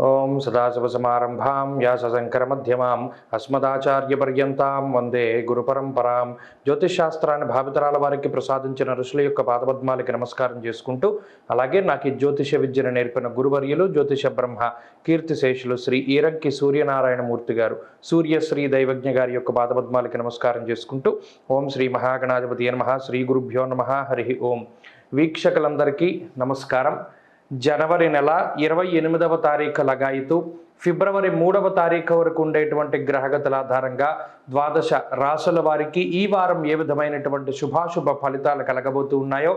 ఓం సదాశివసమారంభాం వ్యాసశంకరమధ్యమాం అస్మదాచార్యపర్యంతాం వందే గురుపరంపరాం. జ్యోతిషాస్త్రాన్ని భావితరాల వారికి ప్రసాదించిన ఋషుల యొక్క పాదపద్మాలకి నమస్కారం చేసుకుంటూ, అలాగే నాకు ఈ జ్యోతిష విద్యను నేర్పిన గురువర్యులు జ్యోతిష బ్రహ్మ కీర్తిశేషులు శ్రీ ఈరంకి సూర్యనారాయణమూర్తి గారు, సూర్యశ్రీ దైవజ్ఞ గారి యొక్క పాదపద్మాలకి నమస్కారం చేసుకుంటూ, ఓం శ్రీ మహాగణాధిపతి నమః, శ్రీ గురుభ్యో నమః, హరి ఓం. వీక్షకులందరికీ నమస్కారం. జనవరి నెల 28వ తారీఖు లగాయితూ ఫిబ్రవరి 3వ తారీఖు వరకు ఉండేటువంటి గ్రహగతుల ఆధారంగా ద్వాదశ రాశుల వారికి ఈ వారం ఏ విధమైనటువంటి శుభాశుభ ఫలితాలు కలగబోతూ ఉన్నాయో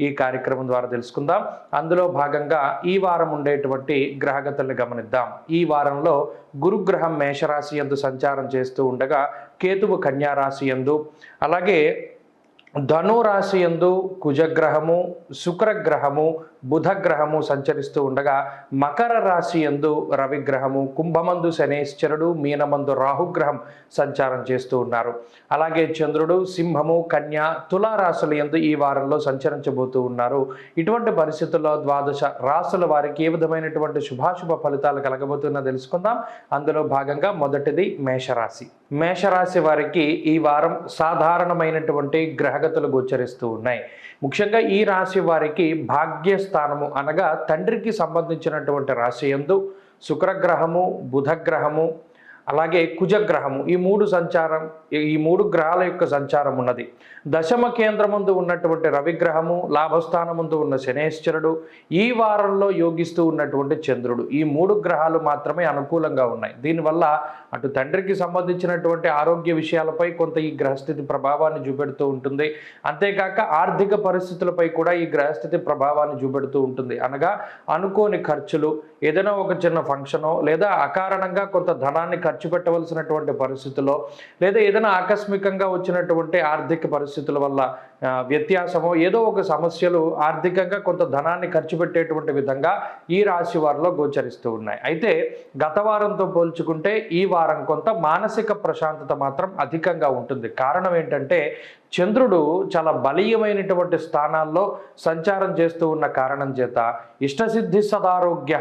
ఈ కార్యక్రమం ద్వారా తెలుసుకుందాం. అందులో భాగంగా ఈ వారం ఉండేటువంటి గ్రహగతులను గమనిద్దాం. ఈ వారంలో గురుగ్రహం మేషరాశి యందు సంచారం చేస్తూ ఉండగా, కేతువు కన్యారాశి యందు, అలాగే ధనురాశి యందు కుజగ్రహము, శుక్రగ్రహము, బుధగ్రహము సంచరిస్తూ ఉండగా, మకర రాశి యందు రవిగ్రహము, కుంభమందు శనేశ్వరుడు, మీనమందు రాహుగ్రహం సంచారం చేస్తూ ఉన్నారు. అలాగే చంద్రుడు సింహము, కన్య, తులారాశుల యందు ఈ వారంలో సంచరించబోతూ ఉన్నారు. ఇటువంటి పరిస్థితుల్లో ద్వాదశ రాశుల వారికి ఏ విధమైనటువంటి శుభాశుభ ఫలితాలు కలగబోతున్నా తెలుసుకుందాం. అందులో భాగంగా మొదటిది మేషరాశి. మేషరాశి వారికి ఈ వారం సాధారణమైనటువంటి గ్రహగతులు గోచరిస్తూ ఉన్నాయి. ముఖ్యంగా ఈ రాశి వారికి భాగ్యస్థానము అనగా తండ్రికి సంబంధించినటువంటి రాశి యందు శుక్రగ్రహము, బుధగ్రహము, అలాగే కుజగ్రహము ఈ మూడు గ్రహాల యొక్క సంచారం ఉన్నది. దశమ కేంద్రముందు ఉన్నటువంటి రవిగ్రహము, లాభస్థానముందు ఉన్న శనేశ్వరుడు, ఈ వారంలో యోగిస్తూ ఉన్నటువంటి చంద్రుడు, ఈ మూడు గ్రహాలు మాత్రమే అనుకూలంగా ఉన్నాయి. దీనివల్ల అటు తండ్రికి సంబంధించినటువంటి ఆరోగ్య విషయాలపై కొంత ఈ గ్రహస్థితి ప్రభావాన్ని చూపెడుతూ ఉంటుంది. అంతేకాక ఆర్థిక పరిస్థితులపై కూడా ఈ గ్రహస్థితి ప్రభావాన్ని చూపెడుతూ ఉంటుంది. అనగా అనుకోని ఖర్చులు, ఏదైనా ఒక చిన్న ఫంక్షనో లేదా అకారణంగా కొంత ధనాన్ని ఖర్చు పెట్టవలసినటువంటి పరిస్థితుల్లో, లేదా ఏదైనా ఆకస్మికంగా వచ్చినటువంటి ఆర్థిక పరిస్థితుల వల్ల వ్యత్యాసమో ఏదో ఒక సమస్యలు ఆర్థికంగా కొంత ధనాన్ని ఖర్చు పెట్టేటువంటి విధంగా ఈ రాశి వారిలో గోచరిస్తూ ఉన్నాయి. అయితే గత వారంతో పోల్చుకుంటే ఈ వారం కొంత మానసిక ప్రశాంతత మాత్రం అధికంగా ఉంటుంది. కారణం ఏంటంటే చంద్రుడు చాలా బలీయమైనటువంటి స్థానాల్లో సంచారం చేస్తూ ఉన్న కారణం చేత ఇష్టసిద్ధి సదారోగ్య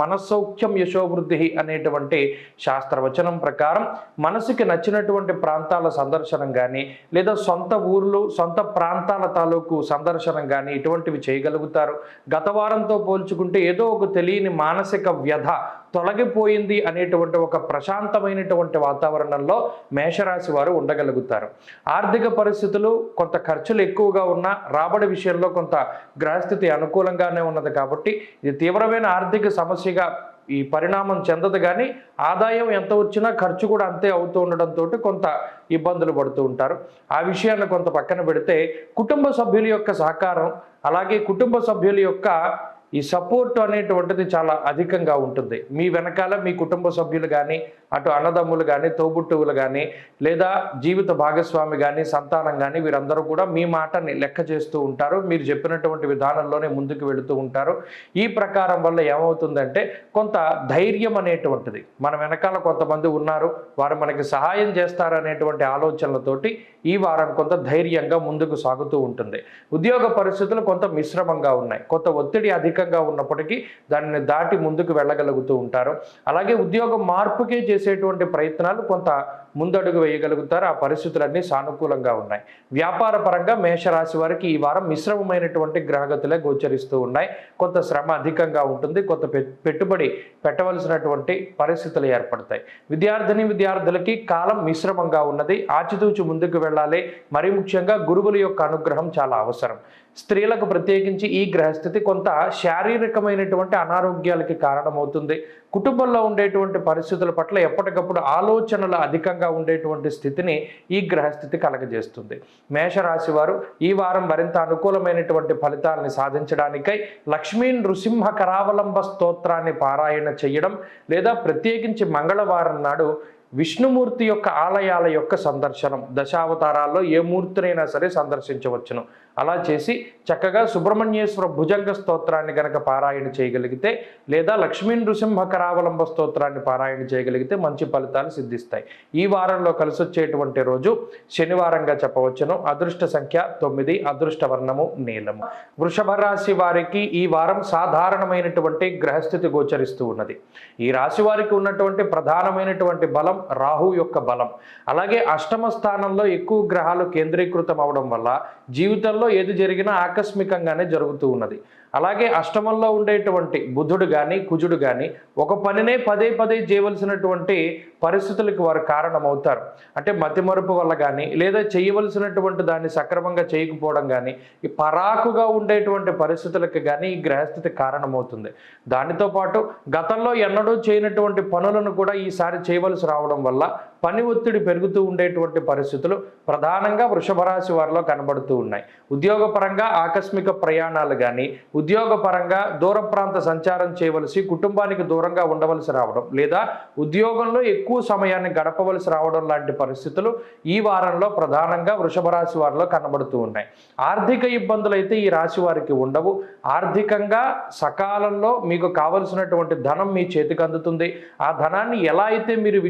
మనస్సౌఖ్యం యశోవృద్ధి అనేటువంటి శాస్త్రవచనం ప్రకారం మనసుకి నచ్చినటువంటి ప్రాంతాల సందర్శనం కానీ, లేదా సొంత ఊర్లు సొంత ప్రాంతాల తాలూకు సందర్శనం కానీ ఇటువంటివి చేయగలుగుతారు. గత వారంతో పోల్చుకుంటే ఏదో ఒక తెలియని మానసిక వ్యధ తొలగిపోయింది అనేటువంటి ఒక ప్రశాంతమైనటువంటి వాతావరణంలో మేషరాశి వారు ఉండగలుగుతారు. ఆర్థిక పరిస్థితులు కొంత ఖర్చులు ఎక్కువగా ఉన్నా రాబడి విషయంలో కొంత గ్రహస్థితి అనుకూలంగానే ఉన్నది కాబట్టి ఇది తీవ్రమైన ఆర్థిక సమస్యగా ఈ పరిణామం చెందదు. కానీ ఆదాయం ఎంత వచ్చినా ఖర్చు కూడా అంతే అవుతూ ఉండడంతో కొంత ఇబ్బందులు పడుతూ ఉంటారు. ఆ విషయాన్ని కొంత పక్కన పెడితే కుటుంబ సభ్యుల యొక్క సహకారం, అలాగే కుటుంబ సభ్యుల యొక్క ఈ సపోర్ట్ అనేటువంటిది చాలా అధికంగా ఉంటుంది. మీ వెనకాల మీ కుటుంబ సభ్యులు కానీ, అటు అన్నదమ్ములు కానీ, తోబుట్టువులు కానీ, లేదా జీవిత భాగస్వామి కానీ, సంతానం కానీ వీరందరూ కూడా మీ మాటని లెక్క చేస్తూ ఉంటారు. మీరు చెప్పినటువంటి విధానంలోనే ముందుకు వెళుతూ ఉంటారు. ఈ ప్రకారం వల్ల ఏమవుతుందంటే కొంత ధైర్యం అనేటువంటిది, మన వెనకాల కొంతమంది ఉన్నారు, వారు మనకి సహాయం చేస్తారు అనేటువంటి ఆలోచనలతోటి ఈ వారం కొంత ధైర్యంగా ముందుకు సాగుతూ ఉంటుంది. ఉద్యోగ పరిస్థితులు కొంత మిశ్రమంగా ఉన్నాయి. కొంత ఒత్తిడి అధికంగా ఉన్నప్పటికీ దానిని దాటి ముందుకు వెళ్ళగలుగుతూ ఉంటారు. అలాగే ఉద్యోగం మార్పుకే చేసేటువంటి ప్రయత్నాలు కొంత ముందడుగు వేయగలుగుతారు. ఆ పరిస్థితులన్నీ సానుకూలంగా ఉన్నాయి. వ్యాపార పరంగా మేషరాశి వారికి ఈ వారం మిశ్రమమైనటువంటి గ్రహగతులే గోచరిస్తూ ఉన్నాయి. కొంత శ్రమ అధికంగా ఉంటుంది. కొంత పెట్టుబడి పెట్టవలసినటువంటి పరిస్థితులు ఏర్పడతాయి. విద్యార్థులకి కాలం మిశ్రమంగా ఉన్నది. ఆచితూచి ముందుకు వెళ్ళాలి. మరీ ముఖ్యంగా గురువుల యొక్క అనుగ్రహం చాలా అవసరం. స్త్రీలకు ప్రత్యేకించి ఈ గ్రహస్థితి కొంత శారీరకమైనటువంటి అనారోగ్యాలకి కారణమవుతుంది. కుటుంబంలో ఉండేటువంటి పరిస్థితుల పట్ల ఎప్పటికప్పుడు ఆలోచనలు అధికంగా ఉండేటువంటి స్థితిని ఈ గ్రహస్థితి కలగజేస్తుంది. మేషరాశి వారు ఈ వారం మరింత అనుకూలమైనటువంటి ఫలితాలని సాధించడానికై లక్ష్మీ నృసింహ కరావలంబ స్తోత్రాన్ని పారాయణ చేయడం, లేదా ప్రత్యేకించి మంగళవారం నాడు విష్ణుమూర్తి యొక్క ఆలయాల యొక్క సందర్శనం, దశావతారాల్లో ఏ మూర్తినైనా సరే సందర్శించవచ్చును. అలా చేసి చక్కగా సుబ్రహ్మణ్యేశ్వర భుజంగ స్తోత్రాన్ని గనక పారాయణ చేయగలిగితే, లేదా లక్ష్మీ నృసింహ కరావలంబ స్తోత్రాన్ని పారాయణ చేయగలిగితే మంచి ఫలితాలు సిద్ధిస్తాయి. ఈ వారంలో కలిసొచ్చేటువంటి రోజు శనివారంగా చెప్పవచ్చును. అదృష్ట సంఖ్య 9, అదృష్ట వర్ణము నీలము. వృషభ రాశి వారికి ఈ వారం సాధారణమైనటువంటి గ్రహస్థితి గోచరిస్తూ ఉన్నది. ఈ రాశి వారికి ఉన్నటువంటి ప్రధానమైనటువంటి బలం రాహు యొక్క బలం. అలాగే అష్టమ స్థానంలో ఎక్కువ గ్రహాలు కేంద్రీకృతం అవడం వల్ల జీవితంలో ఏది జరిగినా ఆకస్మికంగానే జరుగుతూ ఉన్నది. అలాగే అష్టమంలో ఉండేటువంటి బుధుడు కానీ కుజుడు కానీ ఒక పనినే పదే పదే చేయవలసినటువంటి పరిస్థితులకు వారు కారణమవుతారు. అంటే మతిమరుపు వల్ల కానీ, లేదా చేయవలసినటువంటి దాన్ని సక్రమంగా చేయకపోవడం కానీ, ఈ పరాకుగా ఉండేటువంటి పరిస్థితులకు కానీ ఈ గ్రహస్థితి కారణమవుతుంది. దానితో పాటు గతంలో ఎన్నడూ చేయనటువంటి పనులను కూడా ఈసారి చేయవలసి రావడం వల్ల పని ఒత్తిడి పెరుగుతూ ఉండేటువంటి పరిస్థితులు ప్రధానంగా వృషభ రాశి వారిలో కనబడుతూ ఉన్నాయి. ఉద్యోగపరంగా ఆకస్మిక ప్రయాణాలు కానీ, ఉద్యోగపరంగా దూర ప్రాంత సంచారం చేయవలసి కుటుంబానికి దూరంగా ఉండవలసి రావడం, లేదా ఉద్యోగంలో ఎక్కువ సమయాన్ని గడపవలసి రావడం లాంటి పరిస్థితులు ఈ వారంలో ప్రధానంగా వృషభ రాశి వారిలో కనబడుతూ ఉన్నాయి. ఆర్థిక ఇబ్బందులు అయితే ఈ రాశి వారికి ఉండవు. ఆర్థికంగా సకాలంలో మీకు కావలసినటువంటి ధనం మీ చేతికి అందుతుంది. ఆ ధనాన్ని ఎలా అయితే మీరు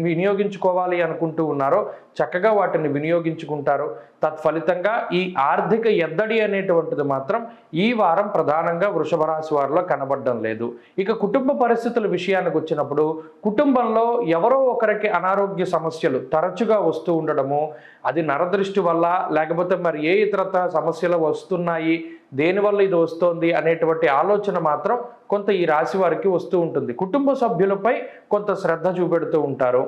వినియోగించుకోవాలి అనుకుంటూ ఉన్నారో చక్కగా వాటిని వినియోగించుకుంటారు. తత్ఫలితంగా ఈ ఆర్థిక ఎద్దడి అనేటువంటిది మాత్రం ఈ వారం ప్రధానంగా వృషభ రాశి వారిలో కనబడడం లేదు. ఇక కుటుంబ పరిస్థితుల విషయానికి వచ్చినప్పుడు కుటుంబంలో ఎవరో ఒకరికి అనారోగ్య సమస్యలు తరచుగా వస్తూ ఉండడము, అది నరదృష్టి వల్ల లేకపోతే మరి ఏ ఇతరత్ర సమస్యలు వస్తున్నాయి, దేనివల్ల ఇది వస్తోంది అనేటువంటి ఆలోచన మాత్రం కొంత ఈ రాశి వారికి వస్తూ ఉంటుంది. కుటుంబ సభ్యులపై కొంత శ్రద్ధ చూపెడుతూ ఉంటారు.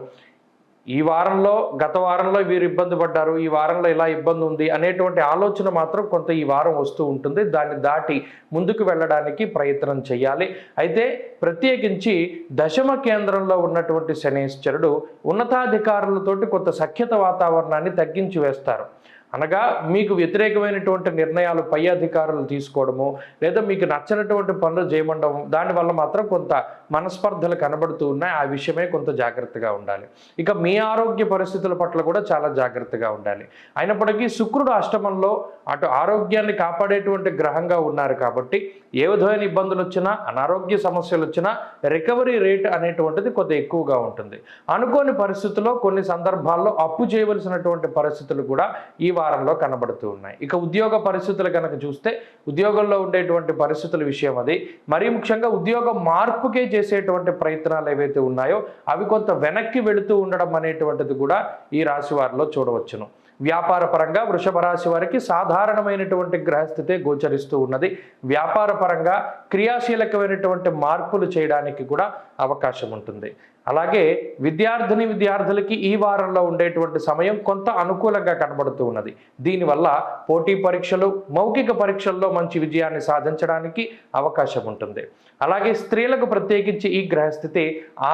ఈ వారంలో గత వారంలో వీరు ఇబ్బంది పడ్డారు, ఈ వారంలో ఇలా ఇబ్బంది ఉంది అనేటువంటి ఆలోచన మాత్రం కొంత ఈ వారం వస్తూ ఉంటుంది. దాన్ని దాటి ముందుకు వెళ్ళడానికి ప్రయత్నం చేయాలి. అయితే ప్రత్యేకించి దశమ కేంద్రంలో ఉన్నటువంటి శనేశ్వరుడు ఉన్నతాధికారులతోటి కొంత సఖ్యత వాతావరణాన్ని తగ్గించి వేస్తారు. అనగా మీకు వ్యతిరేకమైనటువంటి నిర్ణయాలు పై అధికారులు తీసుకోవడము, లేదా మీకు నచ్చినటువంటి పనులు చేయమండడం, దానివల్ల మాత్రం కొంత మనస్పర్ధలు కనబడుతూ ఉన్నాయి. ఆ విషయమే కొంత జాగ్రత్తగా ఉండాలి. ఇక మీ ఆరోగ్య పరిస్థితుల పట్ల కూడా చాలా జాగ్రత్తగా ఉండాలి. అయినప్పటికీ శుక్రుడు అష్టమంలో అటు ఆరోగ్యాన్ని కాపాడేటువంటి గ్రహంగా ఉన్నారు కాబట్టి ఏ విధమైన ఇబ్బందులు వచ్చినా, అనారోగ్య సమస్యలు వచ్చినా రికవరీ రేట్ అనేటువంటిది కొంత ఎక్కువగా ఉంటుంది. అనుకోని పరిస్థితుల్లో కొన్ని సందర్భాల్లో అప్పు చేయవలసినటువంటి పరిస్థితులు కూడా ఈ వారంలో కనబడుతూ ఉన్నాయి. ఇక ఉద్యోగ పరిస్థితులు కనుక చూస్తే ఉద్యోగంలో ఉండేటువంటి పరిస్థితుల విషయం అది. మరీ ముఖ్యంగా ఉద్యోగ మార్పుకే చేసేటువంటి ప్రయత్నాలు ఏవైతే ఉన్నాయో అవి కొంత వెనక్కి వెళుతూ ఉండడం అనేటువంటిది కూడా ఈ రాశి వారిలో చూడవచ్చును. వ్యాపార పరంగా వృషభ రాశి వారికి సాధారణమైనటువంటి గ్రహస్థితే గోచరిస్తూ ఉన్నది. వ్యాపార పరంగా క్రియాశీలకమైనటువంటి మార్పులు చేయడానికి కూడా అవకాశం ఉంటుంది. అలాగే విద్యార్థులకి ఈ వారంలో ఉండేటువంటి సమయం కొంత అనుకూలంగా కనబడుతూ ఉన్నది. దీనివల్ల పోటీ పరీక్షలు, మౌఖిక పరీక్షల్లో మంచి విజయాన్ని సాధించడానికి అవకాశం ఉంటుంది. అలాగే స్త్రీలకు ప్రత్యేకించి ఈ గ్రహస్థితి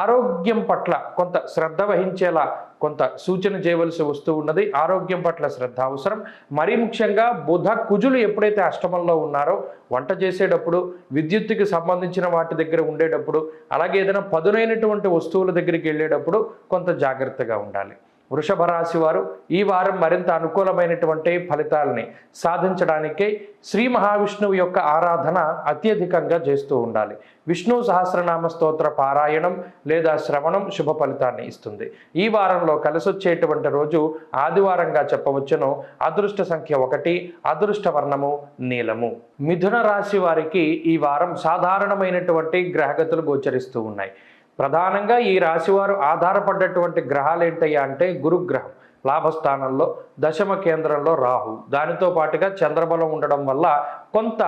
ఆరోగ్యం పట్ల కొంత శ్రద్ధ వహించేలా కొంత సూచన చేయవలసి వస్తూ ఉన్నది. ఆరోగ్యం పట్ల శ్రద్ధ అవసరం. మరీ ముఖ్యంగా బుధ కుజులు ఎప్పుడైతే అష్టమంలో ఉన్నారో వంట చేసేటప్పుడు, విద్యుత్తుకి సంబంధించిన వాటి దగ్గర ఉండేటప్పుడు, అలాగే ఏదైనా పదునైనటువంటి వస్తువుల దగ్గరికి వెళ్ళేటప్పుడు కొంత జాగ్రత్తగా ఉండాలి. వృషభ రాశి వారు ఈ వారం మరింత అనుకూలమైనటువంటి ఫలితాలని సాధించడానికే శ్రీ మహావిష్ణువు యొక్క ఆరాధన అత్యధికంగా చేస్తూ ఉండాలి. విష్ణు సహస్రనామ స్తోత్ర పారాయణం లేదా శ్రవణం శుభ ఫలితాన్ని ఇస్తుంది. ఈ వారంలో కలిసొచ్చేటువంటి రోజు ఆదివారంగా చెప్పవచ్చును. అదృష్ట సంఖ్య 1, అదృష్ట వర్ణము నీలము. మిథున రాశి వారికి ఈ వారం సాధారణమైనటువంటి గ్రహగతులు గోచరిస్తూ ఉన్నాయి. ప్రధానంగా ఈ రాశివారు ఆధారపడ్డటువంటి గ్రహాలు ఏంటయ్యా అంటే గురుగ్రహం లాభస్థానంలో, దశమ కేంద్రంలో రాహు, దానితో పాటుగా చంద్రబలం ఉండడం వల్ల కొంత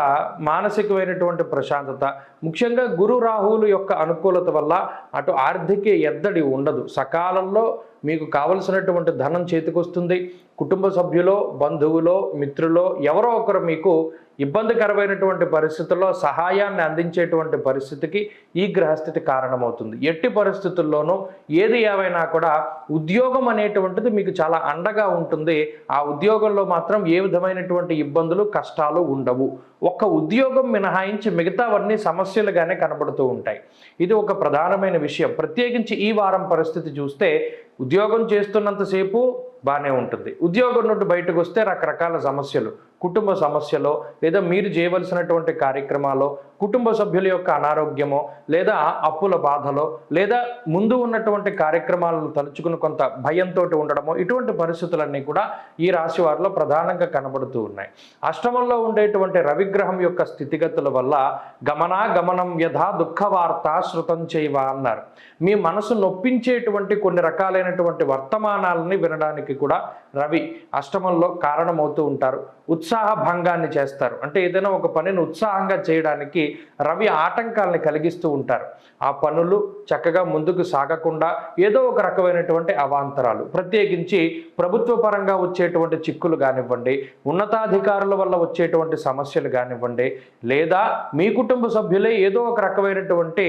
మానసికమైనటువంటి ప్రశాంతత, ముఖ్యంగా గురు రాహువుల యొక్క అనుకూలత వల్ల అటు ఆర్థిక ఎద్దడి ఉండదు. సకాలంలో మీకు కావలసినటువంటి ధనం చేతికొస్తుంది. కుటుంబ సభ్యులో, బంధువులో, మిత్రులో ఎవరో ఒకరు మీకు ఇబ్బందికరమైనటువంటి పరిస్థితుల్లో సహాయాన్ని అందించేటువంటి పరిస్థితికి ఈ గ్రహస్థితి కారణమవుతుంది. ఎట్టి పరిస్థితుల్లోనూ ఏది ఏవైనా కూడా ఉద్యోగం అనేటువంటిది మీకు చాలా అండగా ఉంటుంది. ఆ ఉద్యోగంలో మాత్రం ఏ విధమైనటువంటి ఇబ్బందులు, కష్టాలు ఉండవు. ఒక్క ఉద్యోగం మినహాయించి మిగతావన్నీ సమస్యలుగానే కనబడుతూ ఉంటాయి. ఇది ఒక ప్రధానమైన విషయం. ప్రత్యేకించి ఈ వారం పరిస్థితి చూస్తే ఉద్యోగం చేస్తున్నంతసేపు బాగానే ఉంటుంది. ఉద్యోగం నుండి బయటకు వస్తే రకరకాల సమస్యలు, కుటుంబ సమస్యలో లేదా మీరు చేయవలసినటువంటి కార్యక్రమాల్లో కుటుంబ సభ్యుల యొక్క అనారోగ్యమో లేదా అప్పుల బాధలో లేదా ముందు ఉన్నటువంటి కార్యక్రమాలను తలుచుకుని కొంత భయంతో ఉండడమో ఇటువంటి పరిస్థితులన్నీ కూడా ఈ రాశి వారిలో ప్రధానంగా కనబడుతూ ఉన్నాయి. అష్టమంలో ఉండేటువంటి రవిగ్రహం యొక్క స్థితిగతుల వల్ల గమనం యథా దుఃఖ వార్త శృతం చేయవ అన్నారు. మీ మనసు నొప్పించేటువంటి కొన్ని రకాలైనటువంటి వర్తమానాలని వినడానికి కూడా రవి అష్టమంలో కారణమవుతూ ఉంటారు. ఉత్సాహ భంగాన్ని చేస్తారు. అంటే ఏదైనా ఒక పనిని ఉత్సాహంగా చేయడానికి రవి ఆటంకాలను కలిగిస్తూ ఉంటారు. ఆ పనులు చక్కగా ముందుకు సాగకుండా ఏదో ఒక రకమైనటువంటి అవాంతరాలు, ప్రత్యేకించి ప్రభుత్వ పరంగా వచ్చేటువంటి చిక్కులు కానివ్వండి, ఉన్నతాధికారుల వల్ల వచ్చేటువంటి సమస్యలు కానివ్వండి, లేదా మీ కుటుంబ సభ్యులే ఏదో ఒక రకమైనటువంటి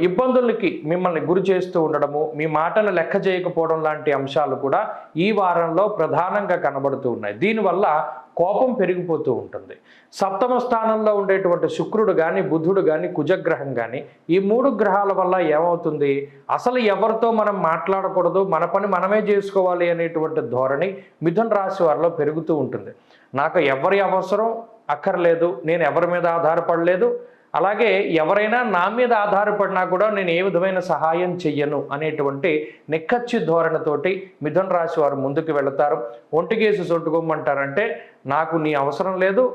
ఇబ్బందులకి మిమ్మల్ని గురి చేస్తూ ఉండడము, మీ మాటను లెక్క చేయకపోవడం లాంటి అంశాలు కూడా ఈ వారంలో ప్రధానంగా కనబడుతూ ఉన్నాయి. దీనివల్ల కోపం పెరిగిపోతూ ఉంటుంది. సప్తమ స్థానంలో ఉండేటువంటి శుక్రుడు కానీ బుధుడు కానీ కుజగ్రహం కానీ ఈ 3 గ్రహాల వల్ల ఏమవుతుంది, అసలు ఎవరితో మనం మాట్లాడకూడదు, మన పని మనమే చేసుకోవాలి అనేటువంటి ధోరణి మిథున రాశి వారిలో పెరుగుతూ ఉంటుంది. నాకు ఎవరి అవసరం అక్కర్లేదు, నేను ఎవరి మీద ఆధారపడలేదు, అలాగే ఎవరైనా నా మీద ఆధారపడినా కూడా నేను ఏ విధమైన సహాయం చెయ్యను అనేటువంటి నిక్కచ్చి ధోరణితోటి మిథున రాశి వారు ముందుకు వెళతారు. ఒంటికేసి సొట్టుకోమంటారంటే నాకు నీ అవసరం లేదు,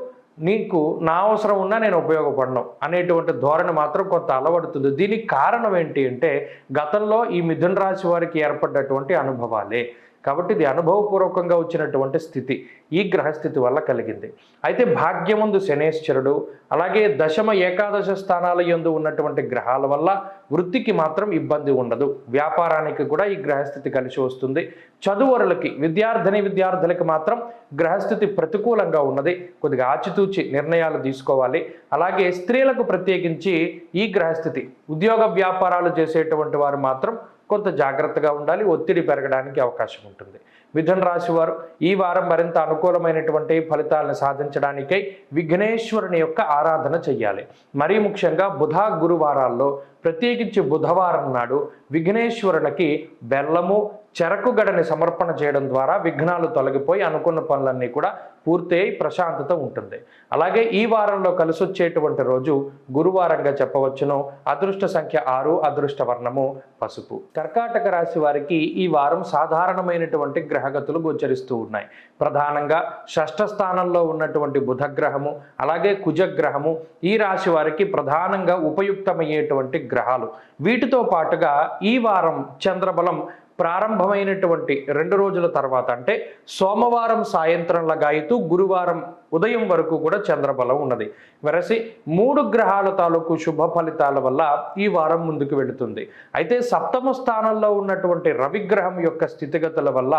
నీకు నా అవసరం ఉన్నా నేను ఉపయోగపడను అనేటువంటి ధోరణి మాత్రం కొంత అలవడుతుంది. దీనికి కారణం ఏంటి అంటే గతంలో ఈ మిథున రాశి వారికి ఏర్పడ్డటువంటి అనుభవాలే. కాబట్టి ఇది అనుభవపూర్వకంగా వచ్చినటువంటి స్థితి ఈ గ్రహస్థితి వల్ల కలిగింది. అయితే భాగ్యముందు శనేశ్వరుడు అలాగే దశమ ఏకాదశ స్థానాల యందు ఉన్నటువంటి గ్రహాల వల్ల వృత్తికి మాత్రం ఇబ్బంది ఉండదు. వ్యాపారానికి కూడా ఈ గ్రహస్థితి కలిసి వస్తుంది. చదువరులకి విద్యార్థులకి మాత్రం గ్రహస్థితి ప్రతికూలంగా ఉన్నది. కొద్దిగా ఆచితూచి నిర్ణయాలు తీసుకోవాలి. అలాగే స్త్రీలకు ప్రత్యేకించి ఈ గ్రహస్థితి ఉద్యోగ వ్యాపారాలు చేసేటువంటి వారు మాత్రం కొంత జాగ్రత్తగా ఉండాలి. ఒత్తిడి పెరగడానికి అవకాశం ఉంటుంది. మిథున రాశి వారు ఈ వారం మరింత అనుకూలమైనటువంటి ఫలితాలను సాధించడానికై విఘ్నేశ్వరుని యొక్క ఆరాధన చెయ్యాలి. మరీ ముఖ్యంగా బుధ గురువారాల్లో ప్రత్యేకించి బుధవారం నాడు విఘ్నేశ్వరునికి బెల్లము చెరకు గడని సమర్పణ చేయడం ద్వారా విఘ్నాలు తొలగిపోయి అనుకున్న పనులన్నీ కూడా పూర్తి అయి ప్రశాంతత ఉంటుంది. అలాగే ఈ వారంలో కలిసి వచ్చేటువంటి రోజు గురువారంగా చెప్పవచ్చును. అదృష్ట సంఖ్య 6, అదృష్ట వర్ణము పసుపు. కర్కాటక రాశి వారికి ఈ వారం సాధారణమైనటువంటి గ్రహగతులు గోచరిస్తూ ఉన్నాయి. ప్రధానంగా షష్ఠ స్థానంలో ఉన్నటువంటి బుధగ్రహము అలాగే కుజగ్రహము ఈ రాశి వారికి ప్రధానంగా ఉపయుక్తమయ్యేటువంటి గ్రహాలు. వీటితో పాటుగా ఈ వారం చంద్రబలం ప్రారంభమైనటువంటి 2 రోజుల తర్వాత అంటే సోమవారం సాయంత్రం లగాయితూ గురువారం ఉదయం వరకు కూడా చంద్రబలం ఉన్నది. వెరసి 3 గ్రహాల తాలూకు శుభ ఫలితాల వల్ల ఈ వారం ముందుకు వెళుతుంది. అయితే సప్తమ స్థానంలో ఉన్నటువంటి రవిగ్రహం యొక్క స్థితిగతుల వల్ల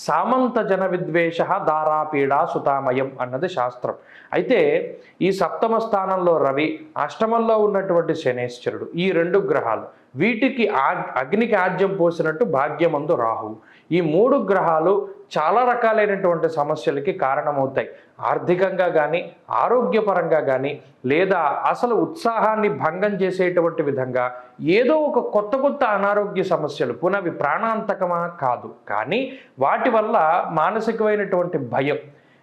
సామంత జన విద్వేష దారాపీడా సుతామయం అన్నది శాస్త్రం. అయితే ఈ సప్తమ స్థానంలో రవి, అష్టమంలో ఉన్నటువంటి శనేశ్వరుడు ఈ 2 గ్రహాలు వీటికి అగ్నికి ఆజ్యం పోసినట్టు భాగ్యమందు రాహువు ఈ 3 గ్రహాలు చాలా రకాలైనటువంటి సమస్యలకి కారణమవుతాయి. ఆర్థికంగా కానీ ఆరోగ్యపరంగా కానీ లేదా అసలు ఉత్సాహాన్ని భంగం చేసేటువంటి విధంగా ఏదో ఒక కొత్త అనారోగ్య సమస్యలు పునవి ప్రాణాంతకమా కాదు, కానీ వాటి వల్ల మానసికమైనటువంటి భయం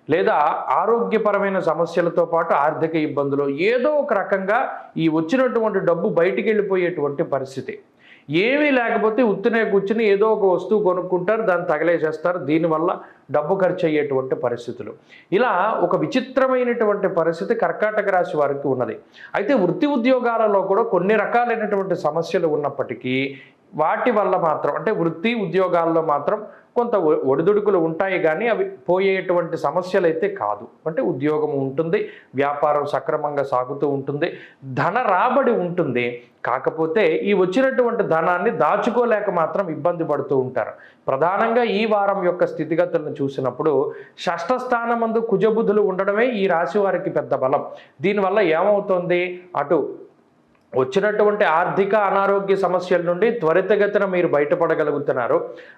లేదా ఆరోగ్యపరమైన సమస్యలతో పాటు ఆర్థిక ఇబ్బందులు ఏదో ఒక రకంగా ఈ వచ్చినటువంటి డబ్బు బయటికి వెళ్ళిపోయేటువంటి పరిస్థితి. ఏమీ లేకపోతే ఉత్తినే కూర్చుని ఏదో ఒక వస్తువు కొనుక్కుంటారు, దాన్ని తగలేసేస్తారు, దీనివల్ల డబ్బు ఖర్చు అయ్యేటువంటి పరిస్థితులు. ఇలా ఒక విచిత్రమైనటువంటి పరిస్థితి కర్కాటక రాశి వారికి ఉన్నది. అయితే వృత్తి ఉద్యోగాలలో కూడా కొన్ని రకాలైనటువంటి సమస్యలు ఉన్నప్పటికీ వాటి వల్ల మాత్రం అంటే వృత్తి ఉద్యోగాల్లో మాత్రం కొంత ఒడిదుడుకులు ఉంటాయి, కానీ అవి పోయేటువంటి సమస్యలు అయితే కాదు. అంటే ఉద్యోగం ఉంటుంది, వ్యాపారం సక్రమంగా సాగుతూ ఉంటుంది, ధన రాబడి ఉంటుంది. కాకపోతే ఈ వచ్చినటువంటి ధనాన్ని దాచుకోలేక మాత్రం ఇబ్బంది పడుతూ ఉంటారు. ప్రధానంగా ఈ వారం యొక్క స్థితిగతులను చూసినప్పుడు షష్ఠ స్థానమందు కుజబుధులు ఉండడమే ఈ రాశి వారికి పెద్ద బలం. దీనివల్ల ఏమవుతుంది, అటు వచ్చినటువంటి ఆర్థిక అనారోగ్య సమస్యల నుండి త్వరితగతిన మీరు బయటపడగలుగుతున్నారు.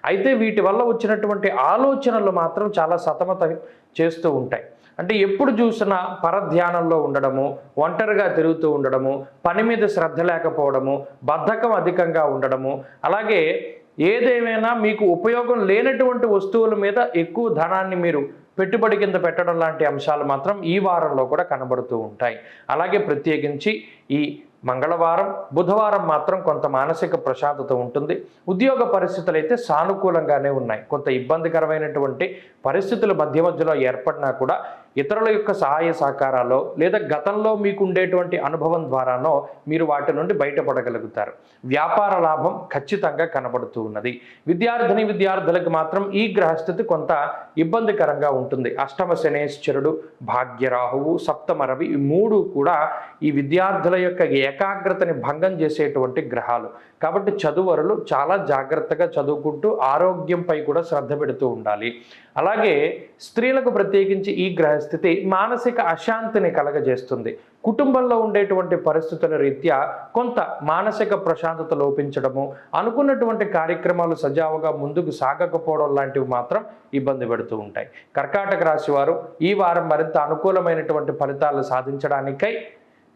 అయితే వీటి వల్ల వచ్చినటువంటి ఆలోచనలు మాత్రం చాలా సతమతం చేస్తూ ఉంటాయి. అంటే ఎప్పుడు చూసినా పరధ్యానంలో ఉండడము, ఒంటరిగా తిరుగుతూ ఉండడము, పని మీద శ్రద్ధ లేకపోవడము, బద్ధకం అధికంగా ఉండడము, అలాగే ఏదేమైనా మీకు ఉపయోగం లేనటువంటి వస్తువుల మీద ఎక్కువ ధనాన్ని మీరు పెట్టుబడి కింద పెట్టడం లాంటి అంశాలు మాత్రం ఈ వారంలో కూడా కనబడుతూ ఉంటాయి. అలాగే ప్రత్యేకించి ఈ మంగళవారం, బుధవారం మాత్రం కొంత మానసిక ప్రశాంతత ఉంటుంది. ఉద్యోగ పరిస్థితులు అయితే సానుకూలంగానే ఉన్నాయి. కొంత ఇబ్బందికరమైనటువంటి పరిస్థితులు మధ్యలో ఏర్పడినా కూడా ఇతరుల యొక్క సహాయ సహకారాల్లో లేదా గతంలో మీకు ఉండేటువంటి అనుభవం ద్వారానో మీరు వాటి నుండి బయటపడగలుగుతారు. వ్యాపార లాభం ఖచ్చితంగా కనబడుతూ ఉన్నది. విద్యార్థులకు మాత్రం ఈ గ్రహస్థితి కొంత ఇబ్బందికరంగా ఉంటుంది. అష్టమ శనేశ్వరుడు, భాగ్యరాహువు, సప్తమ రవి, ఈ మూడు కూడా ఈ విద్యార్థుల యొక్క ఏకాగ్రతని భంగం చేసేటువంటి గ్రహాలు. కాబట్టి చదువరులు చాలా జాగ్రత్తగా చదువుకుంటూ ఆరోగ్యంపై కూడా శ్రద్ధ పెడుతూ ఉండాలి. అలాగే స్త్రీలకు ప్రత్యేకించి ఈ గ్రహస్థితి మానసిక అశాంతిని కలగజేస్తుంది. కుటుంబంలో ఉండేటువంటి పరిస్థితుల రీత్యా కొంత మానసిక ప్రశాంతత లోపించడము, అనుకున్నటువంటి కార్యక్రమాలు సజావుగా ముందుకు సాగకపోవడం లాంటివి మాత్రం ఇబ్బంది పెడుతూ ఉంటాయి. కర్కాటక రాశి వారు ఈ వారం మరింత అనుకూలమైనటువంటి ఫలితాలు సాధించడానికై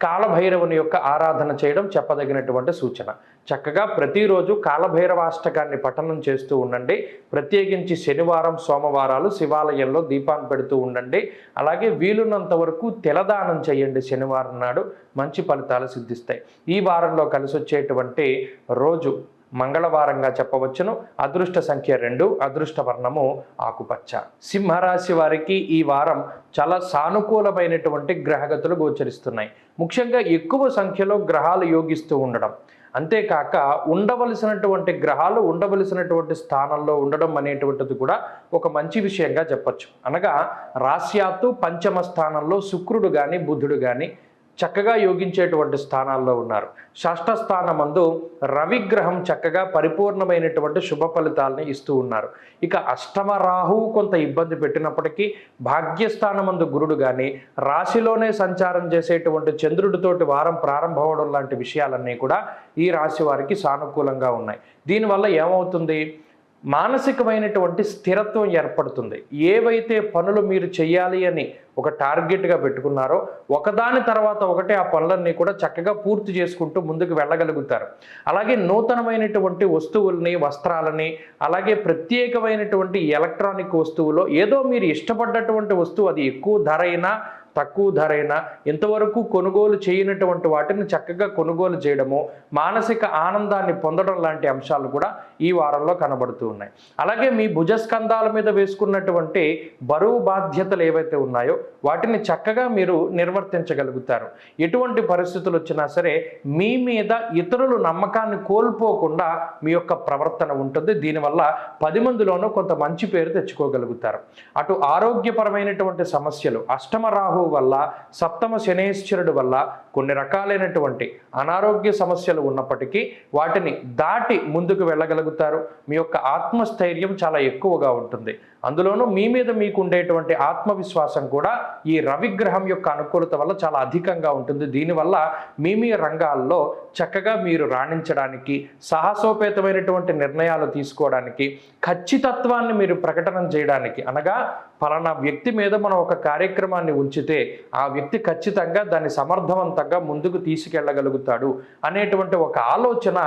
కాలభైరవుని యొక్క ఆరాధన చేయడం చెప్పదగినటువంటి సూచన. చక్కగా ప్రతిరోజు కాలభైరవాష్టకాన్ని పఠనం చేస్తూ ఉండండి. ప్రత్యేకించి శనివారం, సోమవారాలు శివాలయంలో దీపాన్ని పెడుతూ ఉండండి. అలాగే వీలున్నంత వరకు తెలదానం చేయండి. శనివారం నాడు మంచి ఫలితాలు సిద్ధిస్తాయి. ఈ వారంలో కలిసి వచ్చేటువంటి రోజు మంగళవారంగా చెప్పవచ్చును. అదృష్ట సంఖ్య 2, అదృష్ట వర్ణము ఆకుపచ్చ. సింహరాశి వారికి ఈ వారం చాలా సానుకూలమైనటువంటి గ్రహగతులు గోచరిస్తున్నాయి. ముఖ్యంగా ఎక్కువ సంఖ్యలో గ్రహాలు యోగిస్తూ ఉండడం, అంతేకాక ఉండవలసినటువంటి గ్రహాలు ఉండవలసినటువంటి స్థానంలో ఉండడం అనేటువంటిది కూడా ఒక మంచి విషయంగా చెప్పచ్చు. అనగా రాశ్యాత్తు పంచమ స్థానంలో శుక్రుడు కానీ బుధుడు కానీ చక్కగా యోగించేటువంటి స్థానాల్లో ఉన్నారు. షష్ఠ స్థానమందు రవిగ్రహం చక్కగా పరిపూర్ణమైనటువంటి శుభ ఫలితాలని ఇస్తూ ఉన్నారు. ఇక అష్టమ రాహువు కొంత ఇబ్బంది పెట్టినప్పటికీ భాగ్యస్థానమందు గురుడు కానీ రాశిలోనే సంచారం చేసేటువంటి చంద్రుడితోటి వారం ప్రారంభం అవడం లాంటి విషయాలన్నీ కూడా ఈ రాశి వారికి సానుకూలంగా ఉన్నాయి. దీనివల్ల ఏమవుతుంది? మానసికమైనటువంటి స్థిరత్వం ఏర్పడుతుంది. ఏవైతే పనులు మీరు చేయాలి అని ఒక టార్గెట్గా పెట్టుకున్నారో ఒకదాని తర్వాత ఒకటి ఆ పనులన్నీ కూడా చక్కగా పూర్తి చేసుకుంటూ ముందుకు వెళ్ళగలుగుతారు. అలాగే నూతనమైనటువంటి వస్తువుల్ని, వస్త్రాలని, అలాగే ప్రత్యేకమైనటువంటి ఎలక్ట్రానిక్ వస్తువులో ఏదో మీరు ఇష్టపడ్డటువంటి వస్తువు, అది ఎక్కువ ధర అయినా తక్కువ ధర అయినా ఇంతవరకు కొనుగోలు చేయనటువంటి వాటిని చక్కగా కొనుగోలు చేయడము, మానసిక ఆనందాన్ని పొందడం లాంటి అంశాలు కూడా ఈ వారంలో కనబడుతూ ఉన్నాయి. అలాగే మీ భుజస్కంధాల మీద వేసుకున్నటువంటి బరువు బాధ్యతలు ఏవైతే ఉన్నాయో వాటిని చక్కగా మీరు నిర్వర్తించగలుగుతారు. ఎటువంటి పరిస్థితులు వచ్చినా సరే మీ మీద ఇతరులు నమ్మకాన్ని కోల్పోకుండా మీ యొక్క ప్రవర్తన ఉంటుంది. దీనివల్ల 10 మందిలోనూ కొంత మంచి పేరు తెచ్చుకోగలుగుతారు. అటు ఆరోగ్యపరమైనటువంటి సమస్యలు, అష్టమ రాహు వల్ల, సప్తమ శనేశ్వరుడు వల్ల కొన్ని రకాలైనటువంటి అనారోగ్య సమస్యలు ఉన్నప్పటికీ వాటిని దాటి ముందుకు వెళ్ళగలుగుతారు. మీ యొక్క ఆత్మస్థైర్యం చాలా ఎక్కువగా ఉంటుంది. అందులోనూ మీ మీద మీకు ఉండేటువంటి ఆత్మవిశ్వాసం కూడా ఈ రవిగ్రహం యొక్క అనుకూలత వల్ల చాలా అధికంగా ఉంటుంది. దీనివల్ల మీ రంగాల్లో చక్కగా మీరు రాణించడానికి, సాహసోపేతమైనటువంటి నిర్ణయాలు తీసుకోవడానికి, ఖచ్చితత్వాన్ని మీరు ప్రకటన చేయడానికి, అనగా ఫలానా వ్యక్తి మీద మనం ఒక కార్యక్రమాన్ని ఉంచితే ఆ వ్యక్తి ఖచ్చితంగా దాన్ని సమర్థవంతంగా ముందుకు తీసుకెళ్ళగలుగుతాడు అనేటువంటి ఒక ఆలోచన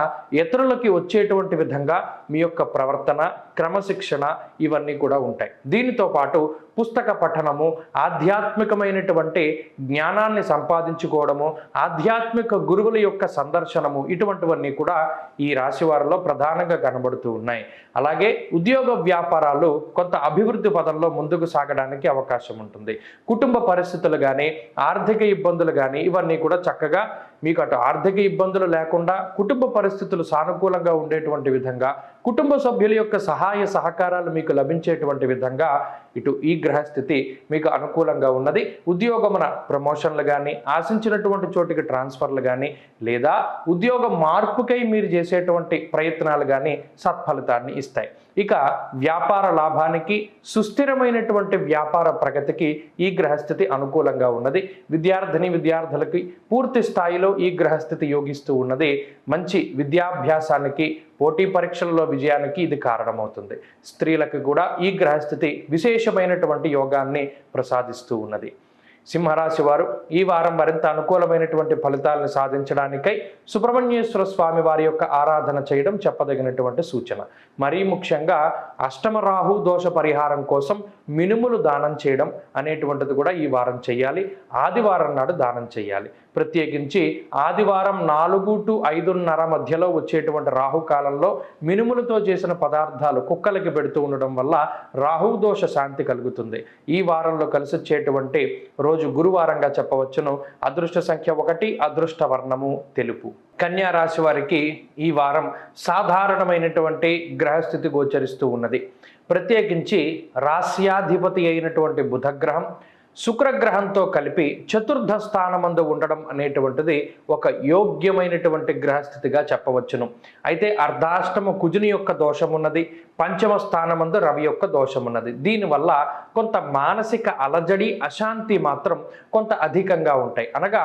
ఇతరులకి వచ్చేటువంటి విధంగా మీ యొక్క ప్రవర్తన, క్రమశిక్షణ ఇవన్నీ కూడా ఉంటాయి. దీనితో పాటు పుస్తక పఠనము, ఆధ్యాత్మికమైనటువంటి జ్ఞానాన్ని సంపాదించుకోవడము, ఆధ్యాత్మిక గురువుల యొక్క సందర్శనము, ఇటువంటివన్నీ కూడా ఈ రాశి వారిలో ప్రధానంగా కనబడుతూ ఉన్నాయి. అలాగే ఉద్యోగ వ్యాపారాలు కొంత అభివృద్ధి పదంలో ముందుకు సాగడానికి అవకాశం ఉంటుంది. కుటుంబ పరిస్థితులు కానీ, ఆర్థిక ఇబ్బందులు కానీ ఇవన్నీ కూడా చక్కగా మీకు అటు ఆర్థిక ఇబ్బందులు లేకుండా కుటుంబ పరిస్థితులు సానుకూలంగా ఉండేటువంటి విధంగా, కుటుంబ సభ్యుల యొక్క సహాయ సహకారాలు మీకు లభించేటువంటి విధంగా ఇటు ఈ గ్రహస్థితి మీకు అనుకూలంగా ఉన్నది. ఉద్యోగమున ప్రమోషన్లు కానీ, ఆశించినటువంటి చోటికి ట్రాన్స్ఫర్లు కానీ, లేదా ఉద్యోగ మార్పుకై మీరు చేసేటువంటి ప్రయత్నాలు కానీ సత్ఫలితాన్ని ఇస్తాయి. ఇక వ్యాపార లాభానికి, సుస్థిరమైనటువంటి వ్యాపార ప్రగతికి ఈ గ్రహస్థితి అనుకూలంగా ఉన్నది. విద్యార్థులకి పూర్తి స్థాయిలో ఈ గ్రహస్థితి యోగిస్తూ ఉన్నది. మంచి విద్యాభ్యాసానికి, పోటీ పరీక్షలలో విజయానికి ఇది కారణమవుతుంది. స్త్రీలకు కూడా ఈ గ్రహస్థితి విశేషమైనటువంటి యోగాన్ని ప్రసాదిస్తూ ఉన్నది. సింహరాశి వారు ఈ వారం మరింత అనుకూలమైనటువంటి ఫలితాలను సాధించడానికై సుబ్రహ్మణ్యేశ్వర స్వామి వారి యొక్క ఆరాధన చేయడం చెప్పదగినటువంటి సూచన. మరీ ముఖ్యంగా అష్టమ రాహు దోష పరిహారం కోసం మినుములు దానం చేయడం అనేటువంటిది కూడా ఈ వారం చేయాలి. ఆదివారం నాడు దానం చేయాలి. ప్రత్యేకించి ఆదివారం 4 to 5:30 మధ్యలో వచ్చేటువంటి రాహుకాలంలో మినుములతో చేసిన పదార్థాలు కుక్కలకి పెడుతూ ఉండడం వల్ల రాహు దోష శాంతి కలుగుతుంది. ఈ వారంలో కలిసి వచ్చేటువంటి రోజు గురువారంగా చెప్పవచ్చును. అదృష్ట సంఖ్య 1, అదృష్ట వర్ణము తెలుపు. కన్యా రాశి వారికి ఈ వారం సాధారణమైనటువంటి గ్రహస్థితి గోచరిస్తూ ఉన్నది. ప్రత్యేకించి రాస్యాధిపతి అయినటువంటి బుధగ్రహం శుక్రగ్రహంతో కలిపి చతుర్థ స్థానమందు ఉండడం అనేటువంటిది ఒక యోగ్యమైనటువంటి గ్రహస్థితిగా చెప్పవచ్చును. అయితే అర్ధాష్టమ కుజుని యొక్క దోషం ఉన్నది, పంచమ స్థానమందు రవి యొక్క దోషం ఉన్నది. దీనివల్ల కొంత మానసిక అలజడి, అశాంతి మాత్రం కొంత అధికంగా ఉంటాయి. అనగా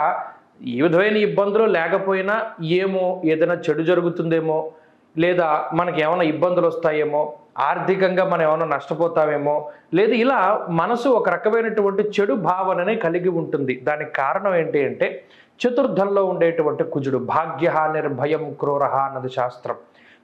ఏ విధమైన ఇబ్బందులు లేకపోయినా ఏమో ఏదైనా చెడు జరుగుతుందేమో, లేదా మనకి ఏమైనా ఇబ్బందులు వస్తాయేమో, ఆర్థికంగా మనం ఏమైనా నష్టపోతామేమో, లేదు ఇలా మనసు ఒక రకమైనటువంటి చెడు భావనని కలిగి ఉంటుంది. దానికి కారణం ఏంటి అంటే చతుర్థంలో ఉండేటువంటి కుజుడు. భాగ్య నిర్భయం క్రూరః అన్నది శాస్త్రం.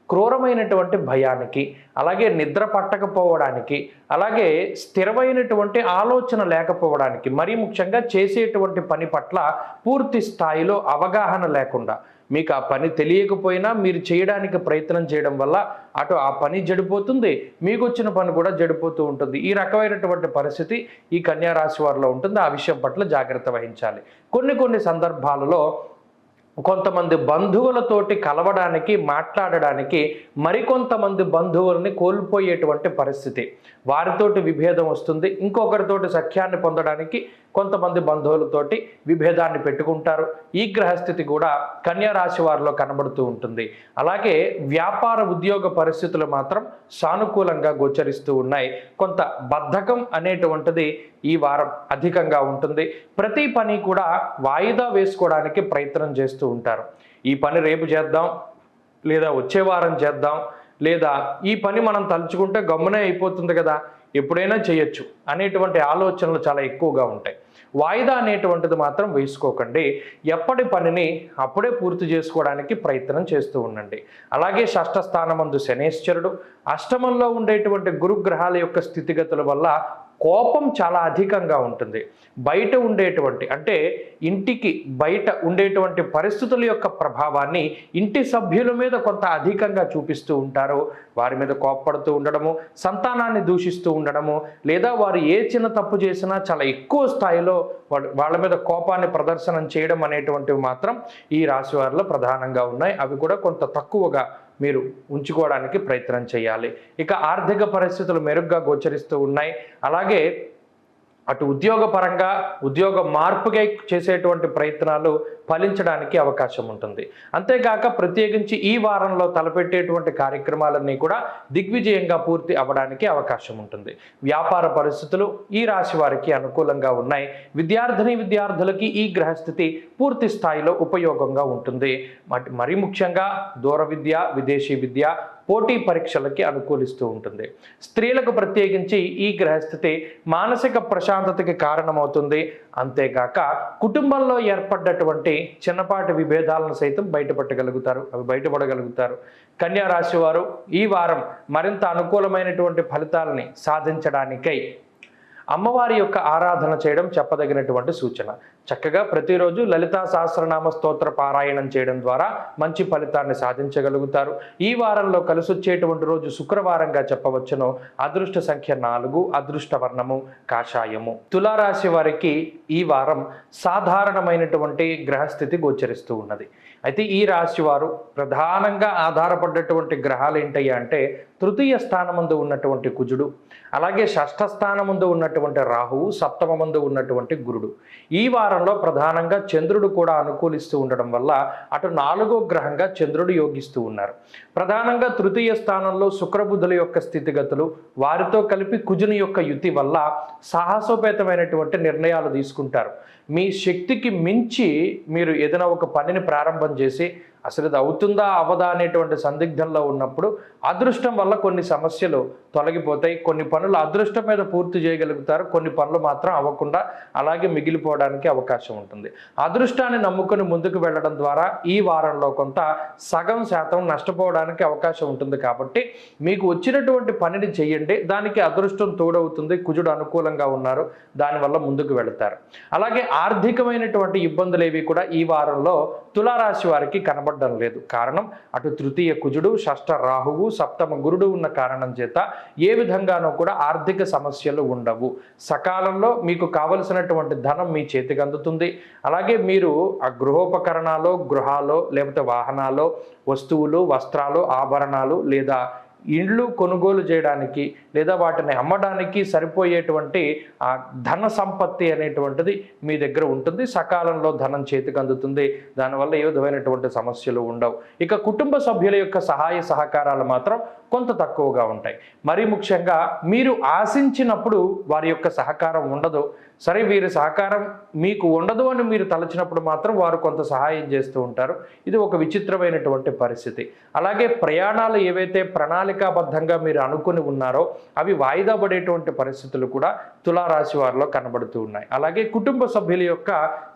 క్రూరమైనటువంటి భయానికి, అలాగే నిద్ర పట్టకపోవడానికి, అలాగే స్థిరమైనటువంటి ఆలోచన లేకపోవడానికి, మరీ ముఖ్యంగా చేసేటువంటి పని పట్ల పూర్తి స్థాయిలో అవగాహన లేకుండా, మీకు ఆ పని తెలియకపోయినా మీరు చేయడానికి ప్రయత్నం చేయడం వల్ల అటు ఆ పని జడిపోతుంది, మీకు వచ్చిన పని కూడా జడిపోతూ ఉంటుంది. ఈ రకమైనటువంటి పరిస్థితి ఈ కన్యా రాశి వారిలో ఉంటుంది. ఆ విషయం పట్ల జాగ్రత్త వహించాలి. కొన్ని సందర్భాలలో కొంతమంది బంధువులతోటి కలవడానికి, మాట్లాడడానికి మరికొంతమంది బంధువుల్ని కోల్పోయేటువంటి పరిస్థితి, వారితోటి విభేదం వస్తుంది. ఇంకొకరితోటి సఖ్యాన్ని పొందడానికి కొంతమంది బంధువులతోటి విభేదాన్ని పెట్టుకుంటారు. ఈ గ్రహస్థితి కూడా కన్యా రాశి వారిలో కనబడుతూ ఉంటుంది. అలాగే వ్యాపార ఉద్యోగ పరిస్థితులు మాత్రం సానుకూలంగా గోచరిస్తూ ఉన్నాయి. కొంత బద్ధకం అనేటువంటిది ఈ వారం అధికంగా ఉంటుంది. ప్రతి పని కూడా వాయిదా వేసుకోవడానికి ప్రయత్నం చేస్తూ ఉంటారు. ఈ పని రేపు చేద్దాం, లేదా వచ్చే వారం చేద్దాం, లేదా ఈ పని మనం తలుచుకుంటే గమ్మునే అయిపోతుంది కదా, ఎప్పుడైనా చేయొచ్చు అనేటువంటి ఆలోచనలు చాలా ఎక్కువగా ఉంటాయి. వాయిదా అనేటువంటిది మాత్రం వేసుకోకండి. ఎప్పటి పనిని అప్పుడే పూర్తి చేసుకోవడానికి ప్రయత్నం చేస్తూ ఉండండి. అలాగే షష్ఠ స్థానమందు శనేశ్వరుడు, అష్టమంలో ఉండేటువంటి గురుగ్రహాల యొక్క స్థితిగతుల వల్ల కోపం చాలా అధికంగా ఉంటుంది. బయట ఉండేటువంటి, అంటే ఇంటికి బయట ఉండేటువంటి పరిస్థితుల యొక్క ప్రభావాన్ని ఇంటి సభ్యుల మీద కొంత అధికంగా చూపిస్తూ ఉంటారు. వారి మీద కోపపడుతూ ఉండడము, సంతానాన్ని దూషిస్తూ ఉండడము, లేదా వారు ఏ చిన్న తప్పు చేసినా చాలా ఎక్కువ స్థాయిలో వాళ్ళ మీద కోపాన్ని ప్రదర్శనం చేయడం అనేటువంటివి మాత్రం ఈ రాశి వారిలో ప్రధానంగా ఉన్నాయి. అవి కూడా కొంత తక్కువగా మీరు ఉంచుకోవడానికి ప్రయత్నం చేయాలి. ఇక ఆర్థిక పరిస్థితులు మెరుగ్గా గోచరిస్తూ ఉన్నాయి. అలాగే అటు ఉద్యోగపరంగా ఉద్యోగ మార్పుకై చేసేటువంటి ప్రయత్నాలు ఫలించడానికి అవకాశం ఉంటుంది. అంతేకాక ప్రత్యేకించి ఈ వారంలో తలపెట్టేటువంటి కార్యక్రమాలన్నీ కూడా దిగ్విజయంగా పూర్తి అవ్వడానికి అవకాశం ఉంటుంది. వ్యాపార పరిస్థితులు ఈ రాశి వారికి అనుకూలంగా ఉన్నాయి. విద్యార్థులకి ఈ గ్రహస్థితి పూర్తి స్థాయిలో ఉపయోగంగా ఉంటుంది. మరీ ముఖ్యంగా దూర విద్య, విదేశీ విద్య, పోటీ పరీక్షలకి అనుకూలిస్తూ ఉంటుంది. స్త్రీలకు ప్రత్యేకించి ఈ గ్రహస్థితి మానసిక ప్రశాంతతకి కారణమవుతుంది. అంతేకాక కుటుంబంలో ఏర్పడ్డటువంటి చిన్నపాటి విభేదాలను సైతం బయటపడగలుగుతారు. కన్యా రాశి వారు ఈ వారం మరింత అనుకూలమైనటువంటి ఫలితాలని సాధించడానికై అమ్మవారి యొక్క ఆరాధన చేయడం చెప్పదగినటువంటి సూచన. చక్కగా ప్రతిరోజు లలితా సహస్రనామ స్తోత్ర పారాయణం చేయడం ద్వారా మంచి ఫలితాన్ని సాధించగలుగుతారు. ఈ వారంలో కలిసి వచ్చేటువంటి రోజు శుక్రవారంగా చెప్పవచ్చును. అదృష్ట సంఖ్య 4, అదృష్ట వర్ణము కాషాయము. తులారాశి వారికి ఈ వారం సాధారణమైనటువంటి గ్రహస్థితి గోచరిస్తూ ఉన్నది. అయితే ఈ రాశి వారు ప్రధానంగా ఆధారపడ్డటువంటి గ్రహాలు ఏంటయ్యా అంటే తృతీయ స్థానమందు ఉన్నటువంటి కుజుడు, అలాగే షష్ఠ స్థానమందు ఉన్నటువంటి రాహువు, సప్తమమందు ఉన్నటువంటి గురుడు. ఈ వారంలో ప్రధానంగా చంద్రుడు కూడా అనుకూలిస్తూ ఉండడం వల్ల అటు 4వ గ్రహంగా చంద్రుడు యోగిస్తూ ఉన్నారు. ప్రధానంగా తృతీయ స్థానంలో శుక్రబుధుల యొక్క స్థితిగతులు, వారితో కలిపి కుజుని యొక్క యుతి వల్ల సాహసోపేతమైనటువంటి నిర్ణయాలు తీసుకుంటారు. మీ శక్తికి మించి మీరు ఏదైనా ఒక పనిని ప్రారంభం చేసి అసలు ఇది అవుతుందా అవదా అనేటువంటి సందిగ్ధంలో ఉన్నప్పుడు అదృష్టం వల్ల కొన్ని సమస్యలు తొలగిపోతాయి. కొన్ని పనులు అదృష్టం మీద పూర్తి చేయగలుగుతారు, కొన్ని పనులు మాత్రం అవ్వకుండా అలాగే మిగిలిపోవడానికి అవకాశం ఉంటుంది. అదృష్టాన్ని నమ్ముకొని ముందుకు వెళ్ళడం ద్వారా ఈ వారంలో కొంత సగం శాతం నష్టపోవడానికి అవకాశం ఉంటుంది. కాబట్టి మీకు వచ్చినటువంటి పనిని చేయండి, దానికి అదృష్టం తోడవుతుంది, కుజుడు అనుకూలంగా ఉన్నారు, దానివల్ల ముందుకు వెళతారు. అలాగే ఆర్థికమైనటువంటి ఇబ్బందులు ఏవి కూడా ఈ వారంలో తులారాశి వారికి కనబడడం లేదు. కారణం అటు తృతీయ కుజుడు, షష్ఠ రాహువు, సప్తమ గురుడు ఉన్న కారణం చేత ఏ విధంగానూ కూడా ఆర్థిక సమస్యలు ఉండవు. సకాలంలో మీకు కావలసినటువంటి ధనం మీ చేతికి అందుతుంది. అలాగే మీరు ఆ గృహోపకరణాలు, గృహాలు లేకపోతే వాహనాలు, వస్తువులు, వస్త్రాలు, ఆభరణాలు లేదా ఇండ్లు కొనుగోలు చేయడానికి లేదా వాటిని అమ్మడానికి సరిపోయేటువంటి ఆ ధన సంపత్తి అనేటువంటిది మీ దగ్గర ఉంటుంది. సకాలంలో ధనం చేతికి అందుతుంది, దానివల్ల ఏ విధమైనటువంటి సమస్యలు ఉండవు. ఇక కుటుంబ సభ్యుల యొక్క సహాయ సహకారాలు మాత్రం కొంత తక్కువగా ఉంటాయి. మరీ ముఖ్యంగా మీరు ఆశించినప్పుడు వారి యొక్క సహకారం ఉండదు. సరే, వీరి సహకారం మీకు ఉండదు అని మీరు తలచినప్పుడు మాత్రం వారు కొంత సహాయం చేస్తూ ఉంటారు. ఇది ఒక విచిత్రమైనటువంటి పరిస్థితి. అలాగే ప్రయాణాలు ఏవైతే ప్రణాళికాబద్ధంగా మీరు అనుకుని ఉన్నారో అవి వాయిదా పడేటువంటి పరిస్థితులు కూడా తులారాశి వారిలో కనబడుతూ ఉన్నాయి. అలాగే కుటుంబ సభ్యుల యొక్క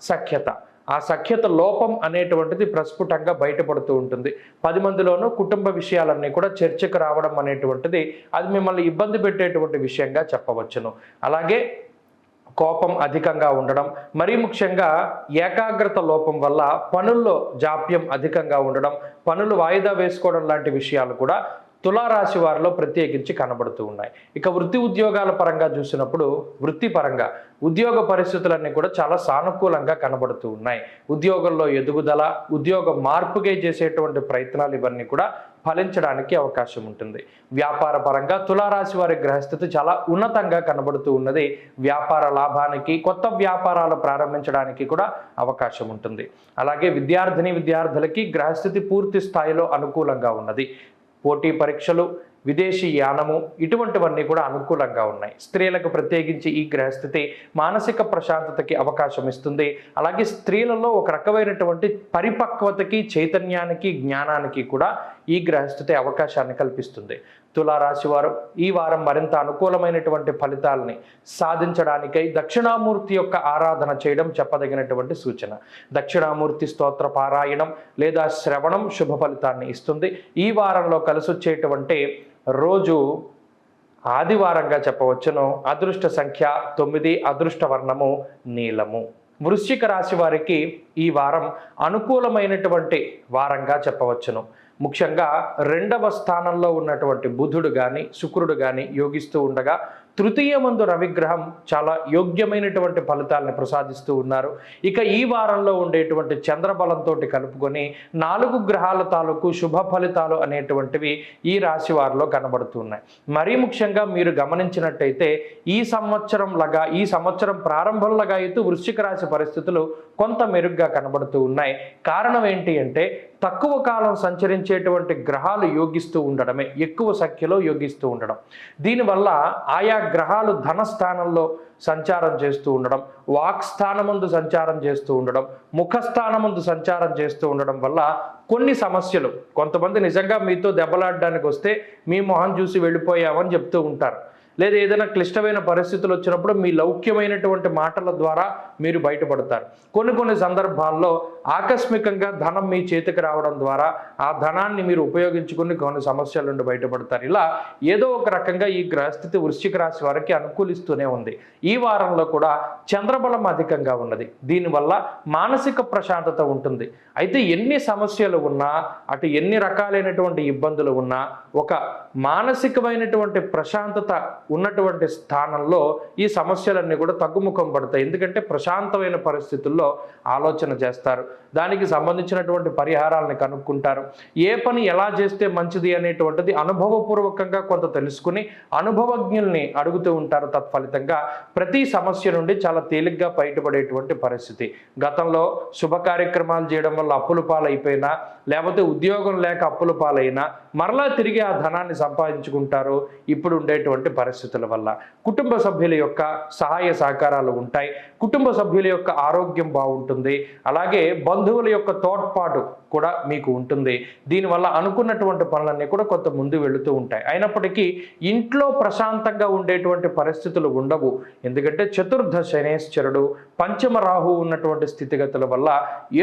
సఖ్యత, ఆ సఖ్యత లోపం అనేటువంటిది ప్రస్ఫుటంగా బయటపడుతూ ఉంటుంది. 10 మందిలోనూ కుటుంబ విషయాలన్నీ కూడా చర్చకు రావడం అనేటువంటిది అది మిమ్మల్ని ఇబ్బంది పెట్టేటువంటి విషయంగా చెప్పవచ్చును. అలాగే కోపం అధికంగా ఉండడం, మరీ ముఖ్యంగా ఏకాగ్రత లోపం వల్ల పనుల్లో జాప్యం అధికంగా ఉండడం, పనులు వాయిదా వేసుకోవడం లాంటి విషయాలు కూడా తులారాశి వారిలో ప్రత్యేకించి కనబడుతూ ఉన్నాయి. ఇక వృత్తి ఉద్యోగాల పరంగా చూసినప్పుడు వృత్తిపరంగా ఉద్యోగ పరిస్థితులన్నీ కూడా చాలా సానుకూలంగా కనబడుతూ ఉన్నాయి. ఉద్యోగంలో ఎదుగుదల, ఉద్యోగ మార్పుకే చేసేటువంటి ప్రయత్నాలు ఇవన్నీ కూడా ఫలించడానికి అవకాశం ఉంటుంది. వ్యాపార పరంగా తులారాశి వారి గ్రహస్థితి చాలా ఉన్నతంగా కనబడుతూ ఉన్నది. వ్యాపార లాభానికి, కొత్త వ్యాపారాలు ప్రారంభించడానికి కూడా అవకాశం ఉంటుంది. అలాగే విద్యార్థులకి గ్రహస్థితి పూర్తి స్థాయిలో అనుకూలంగా ఉన్నది. పోటీ పరీక్షలు, విదేశీ యానము ఇటువంటివన్నీ కూడా అనుకూలంగా ఉన్నాయి. స్త్రీలకు ప్రత్యేకించి ఈ గ్రహస్థితి మానసిక ప్రశాంతతకి అవకాశం ఇస్తుంది. అలాగే స్త్రీలలో ఒక రకమైనటువంటి పరిపక్వతకి, చైతన్యానికి, జ్ఞానానికి కూడా ఈ గ్రహస్థితి అవకాశాన్ని కల్పిస్తుంది. తులారాశి వారు ఈ వారం మరింత అనుకూలమైనటువంటి ఫలితాలని సాధించడానికై దక్షిణామూర్తి యొక్క ఆరాధన చేయడం చెప్పదగినటువంటి సూచన. దక్షిణామూర్తి స్తోత్ర పారాయణం లేదా శ్రవణం శుభ ఫలితాన్ని ఇస్తుంది. ఈ వారంలో కలిసొచ్చేటువంటి రోజు ఆదివారంగా చెప్పవచ్చును. అదృష్ట సంఖ్య 9, అదృష్ట వర్ణము నీలము. వృశ్చిక రాశి వారికి ఈ వారం అనుకూలమైనటువంటి వారంగా చెప్పవచ్చును. ముఖ్యంగా 2వ స్థానంలో ఉన్నటువంటి బుధుడు కానీ శుక్రుడు కానీ యోగిస్తూ ఉండగా తృతీయమందు రవిగ్రహం చాలా యోగ్యమైనటువంటి ఫలితాలను ప్రసాదిస్తూ ఉన్నారు. ఇక ఈ వారంలో ఉండేటువంటి చంద్రబలంతో కలుపుకొని 4 గ్రహాల తాలూకు శుభ ఫలితాలు అనేటువంటివి ఈ రాశి వారిలో కనబడుతున్నాయి. మరీ ముఖ్యంగా మీరు గమనించినట్టయితే ఈ సంవత్సరం ప్రారంభంలాగా అయితే వృశ్చిక రాశి పరిస్థితులు కొంత మెరుగ్గా కనబడుతూ ఉన్నాయి. కారణం ఏంటి అంటే తక్కువ కాలం సంచరించేటువంటి గ్రహాలు యోగిస్తూ ఉండడమే, ఎక్కువ సంఖ్యలో యోగిస్తూ ఉండడం. దీనివల్ల ఆయా గ్రహాలు ధనస్థానంలో సంచారం చేస్తూ ఉండడం, వాక్స్థానమందు సంచారం చేస్తూ ఉండడం, ముఖస్థానమందు సంచారం చేస్తూ ఉండడం వల్ల కొన్ని సమస్యలు, కొంతమంది నిజంగా మీతో దెబ్బలాడడానికి వస్తే మీ మొహం చూసి వెళ్ళిపోయామని చెప్తూ ఉంటారు. లేదా ఏదైనా క్లిష్టమైన పరిస్థితులు వచ్చినప్పుడు మీ లౌక్యమైనటువంటి మాటల ద్వారా మీరు బయటపడతారు. కొన్ని సందర్భాల్లో ఆకస్మికంగా ధనం మీ చేతికి రావడం ద్వారా ఆ ధనాన్ని మీరు ఉపయోగించుకుని కొన్ని సమస్యల నుండి బయటపడతారు. ఇలా ఏదో ఒక రకంగా ఈ గ్రహస్థితి వృశ్చిక రాశి వారికి అనుకూలిస్తూనే ఉంది. ఈ వారంలో కూడా చంద్రబలం అధికంగా ఉన్నది. దీనివల్ల మానసిక ప్రశాంతత ఉంటుంది. అయితే ఎన్ని సమస్యలు ఉన్నా, అటు ఎన్ని రకాలైనటువంటి ఇబ్బందులు ఉన్నా, ఒక మానసికమైనటువంటి ప్రశాంతత ఉన్నటువంటి స్థానంలో ఈ సమస్యలన్నీ కూడా తగ్గుముఖం పడతాయి. ఎందుకంటే ప్రశాంతమైన పరిస్థితుల్లో ఆలోచన చేస్తారు, దానికి సంబంధించినటువంటి పరిహారాలను కనుక్కుంటారు. ఏ పని ఎలా చేస్తే మంచిది అనేటువంటిది అనుభవపూర్వకంగా కొంత తెలుసుకుని అనుభవజ్ఞుల్ని అడుగుతూ ఉంటారు. తత్ఫలితంగా ప్రతి సమస్య నుండి చాలా తేలిగ్గా బయటపడేటువంటి పరిస్థితి. గతంలో శుభ కార్యక్రమాలు చేయడం వల్ల అప్పుల పాలైపోయినా, లేకపోతే ఉద్యోగం లేక అప్పుల పాలైనా, మరలా తిరిగి ఆ ధనాన్ని సంపాదించుకుంటారు ఇప్పుడు ఉండేటువంటి పరిస్థితుల వల్ల. కుటుంబ సభ్యుల యొక్క సహాయ సహకారాలు ఉంటాయి, కుటుంబ సభ్యుల యొక్క ఆరోగ్యం బాగుంటుంది, అలాగే బంధువుల యొక్క తోడ్పాటు కూడా మీకు ఉంటుంది. దీనివల్ల అనుకున్నటువంటి పనులన్నీ కూడా కొంత ముందు వెళుతూ ఉంటాయి. అయినప్పటికీ ఇంట్లో ప్రశాంతంగా ఉండేటువంటి పరిస్థితులు ఉండవు. ఎందుకంటే చతుర్థ శనేశ్వరుడు, పంచమ రాహు ఉన్నటువంటి స్థితిగతుల వల్ల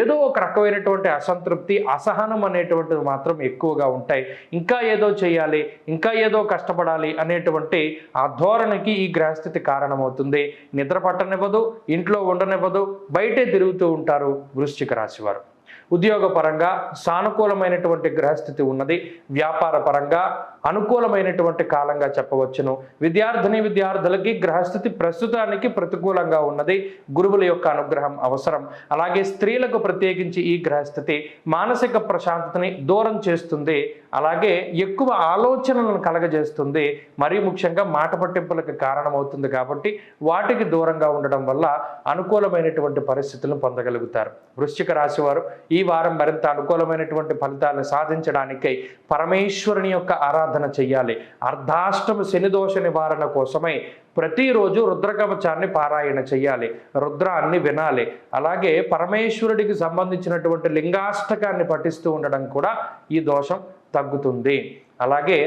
ఏదో ఒక రకమైనటువంటి అసంతృప్తి, అసహనం అనేటువంటిది మాత్రం ఎక్కువగా ఉంటాయి. ఇంకా ఏదో చేయాలి, ఇంకా ఏదో కష్టపడాలి అనేటువంటి ఆ ధోరణికి ఈ గ్రహస్థితి కారణమవుతుంది. నిద్ర పట్టనివ్వదు, ఇంట్లో ఉండనివ్వదు, బయటే తిరుగుతూ ఉంటారు వృశ్చిక రాశి వారు. ఉద్యోగపరంగా సానుకూలమైనటువంటి గ్రహస్థితి ఉన్నది. వ్యాపార పరంగా అనుకూలమైనటువంటి కాలంగా చెప్పవచ్చును. విద్యార్థులకి గ్రహస్థితి ప్రస్తుతానికి ప్రతికూలంగా ఉన్నది. గురువుల యొక్క అనుగ్రహం అవసరం. అలాగే స్త్రీలకు ప్రత్యేకించి ఈ గ్రహస్థితి మానసిక ప్రశాంతతని దూరం చేస్తుంది. అలాగే ఎక్కువ ఆలోచనలను కలగజేస్తుంది. మరీ ముఖ్యంగా మాట పట్టింపులకు కారణమవుతుంది. కాబట్టి వాటికి దూరంగా ఉండడం వల్ల అనుకూలమైనటువంటి పరిస్థితులను పొందగలుగుతారు. వృశ్చిక రాశి వారు ఈ వారం మరింత అనుకూలమైనటువంటి ఫలితాలను సాధించడానికై పరమేశ్వరుని యొక్క ఆరాధన చెయ్యాలి. అర్ధాష్టమ శనిదోష నివారణ కోసమై ప్రతిరోజు రుద్రకవచాన్ని పారాయణ చెయ్యాలి, రుద్రాన్ని వినాలి. అలాగే పరమేశ్వరుడికి సంబంధించినటువంటి లింగాష్టకాన్ని పఠిస్తూ ఉండడం కూడా ఈ దోషం తగ్గుతుంది. అలాగే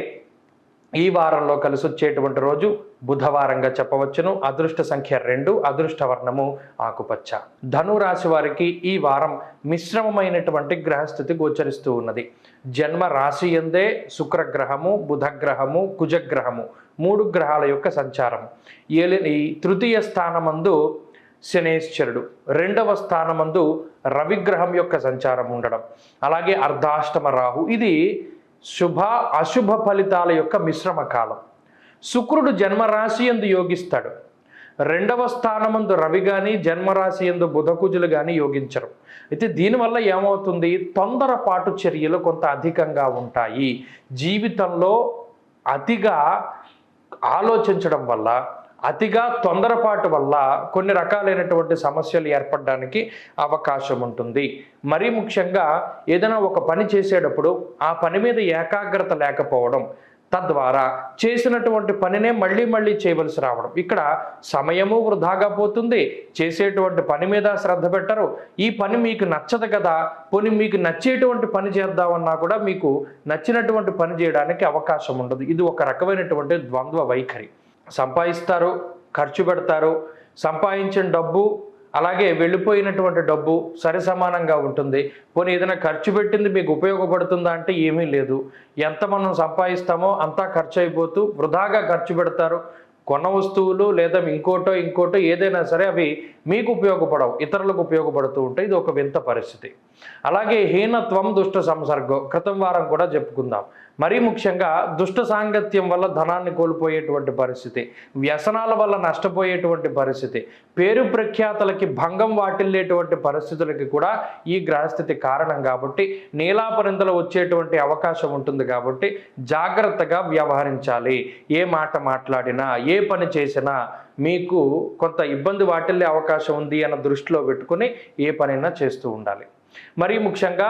ఈ వారంలో కలిసి వచ్చేటువంటి రోజు బుధవారంగా చెప్పవచ్చును. అదృష్ట సంఖ్య 2, అదృష్ట వర్ణము ఆకుపచ్చ. ధనురాశి వారికి ఈ వారం మిశ్రమమైనటువంటి గ్రహస్థితి గోచరిస్తూ ఉన్నది. జన్మ రాశి యందే శుక్రగ్రహము, బుధగ్రహము, కుజగ్రహము 3 గ్రహాల యొక్క సంచారం. ఈ తృతీయ స్థానమందు శనేశ్వరుడు, 2వ స్థానమందు రవిగ్రహం యొక్క సంచారం ఉండడం, అలాగే అర్ధాష్టమ రాహు. ఇది శుభ అశుభ ఫలితాల యొక్క మిశ్రమ కాలం. శుక్రుడు జన్మరాశి యందు యోగిస్తాడు. 2వ స్థానమందు రవి కానీ, జన్మరాశి యందు బుధకుజులు కానీ యోగించరు. అయితే దీనివల్ల ఏమవుతుంది, తొందరపాటు చర్యలు కొంత అధికంగా ఉంటాయి. జీవితంలో అతిగా ఆలోచించడం వల్ల, అతిగా తొందరపాటు వల్ల కొన్ని రకాలైనటువంటి సమస్యలు ఏర్పడడానికి అవకాశం ఉంటుంది. మరీ ముఖ్యంగా ఏదైనా ఒక పని చేసేటప్పుడు ఆ పని మీద ఏకాగ్రత లేకపోవడం, తద్వారా చేసినటువంటి పనినే మళ్ళీ చేయవలసి రావడం, ఇక్కడ సమయము వృధాగా పోతుంది. చేసేటువంటి పని మీద శ్రద్ధ పెట్టరు. ఈ పని మీకు నచ్చదు కదా, పోనీ మీకు నచ్చేటువంటి పని చేద్దామన్నా కూడా మీకు నచ్చినటువంటి పని చేయడానికి అవకాశం ఉండదు. ఇది ఒక రకమైనటువంటి ద్వంద్వ వైఖరి. సంపాదిస్తారు, ఖర్చు పెడతారు, సంపాదించిన డబ్బు అలాగే వెళ్ళిపోయినటువంటి డబ్బు సరి సమానంగా ఉంటుంది. పోనీ ఏదైనా ఖర్చు పెట్టింది మీకు ఉపయోగపడుతుందా అంటే ఏమీ లేదు. ఎంత మనం సంపాదిస్తామో అంతా ఖర్చు అయిపోతూ వృధాగా ఖర్చు పెడతారు. కొన్న వస్తువులు లేదా ఇంకోటో ఏదైనా సరే అవి మీకు ఉపయోగపడవు, ఇతరులకు ఉపయోగపడుతూ ఉంటాయి. ఇది ఒక వింత పరిస్థితి. అలాగే హీనత్వం, దుష్ట సంసర్గం క్రితం వారం కూడా చెప్పుకుందాం. మరీ ముఖ్యంగా దుష్ట సాంగత్యం వల్ల ధనాన్ని కోల్పోయేటువంటి పరిస్థితి, వ్యసనాల వల్ల నష్టపోయేటువంటి పరిస్థితి, పేరు ప్రఖ్యాతలకి భంగం వాటిల్లేటువంటి పరిస్థితులకి కూడా ఈ గ్రహస్థితి కారణం. కాబట్టి నీలాపరింతలు వచ్చేటువంటి అవకాశం ఉంటుంది. కాబట్టి జాగ్రత్తగా వ్యవహరించాలి. ఏ మాట మాట్లాడినా, ఏ పని చేసినా మీకు కొంత ఇబ్బంది వాటిల్లే అవకాశం ఉంది అన్న దృష్టిలో పెట్టుకుని ఏ పనైనా చేస్తూ ఉండాలి. మరీ ముఖ్యంగా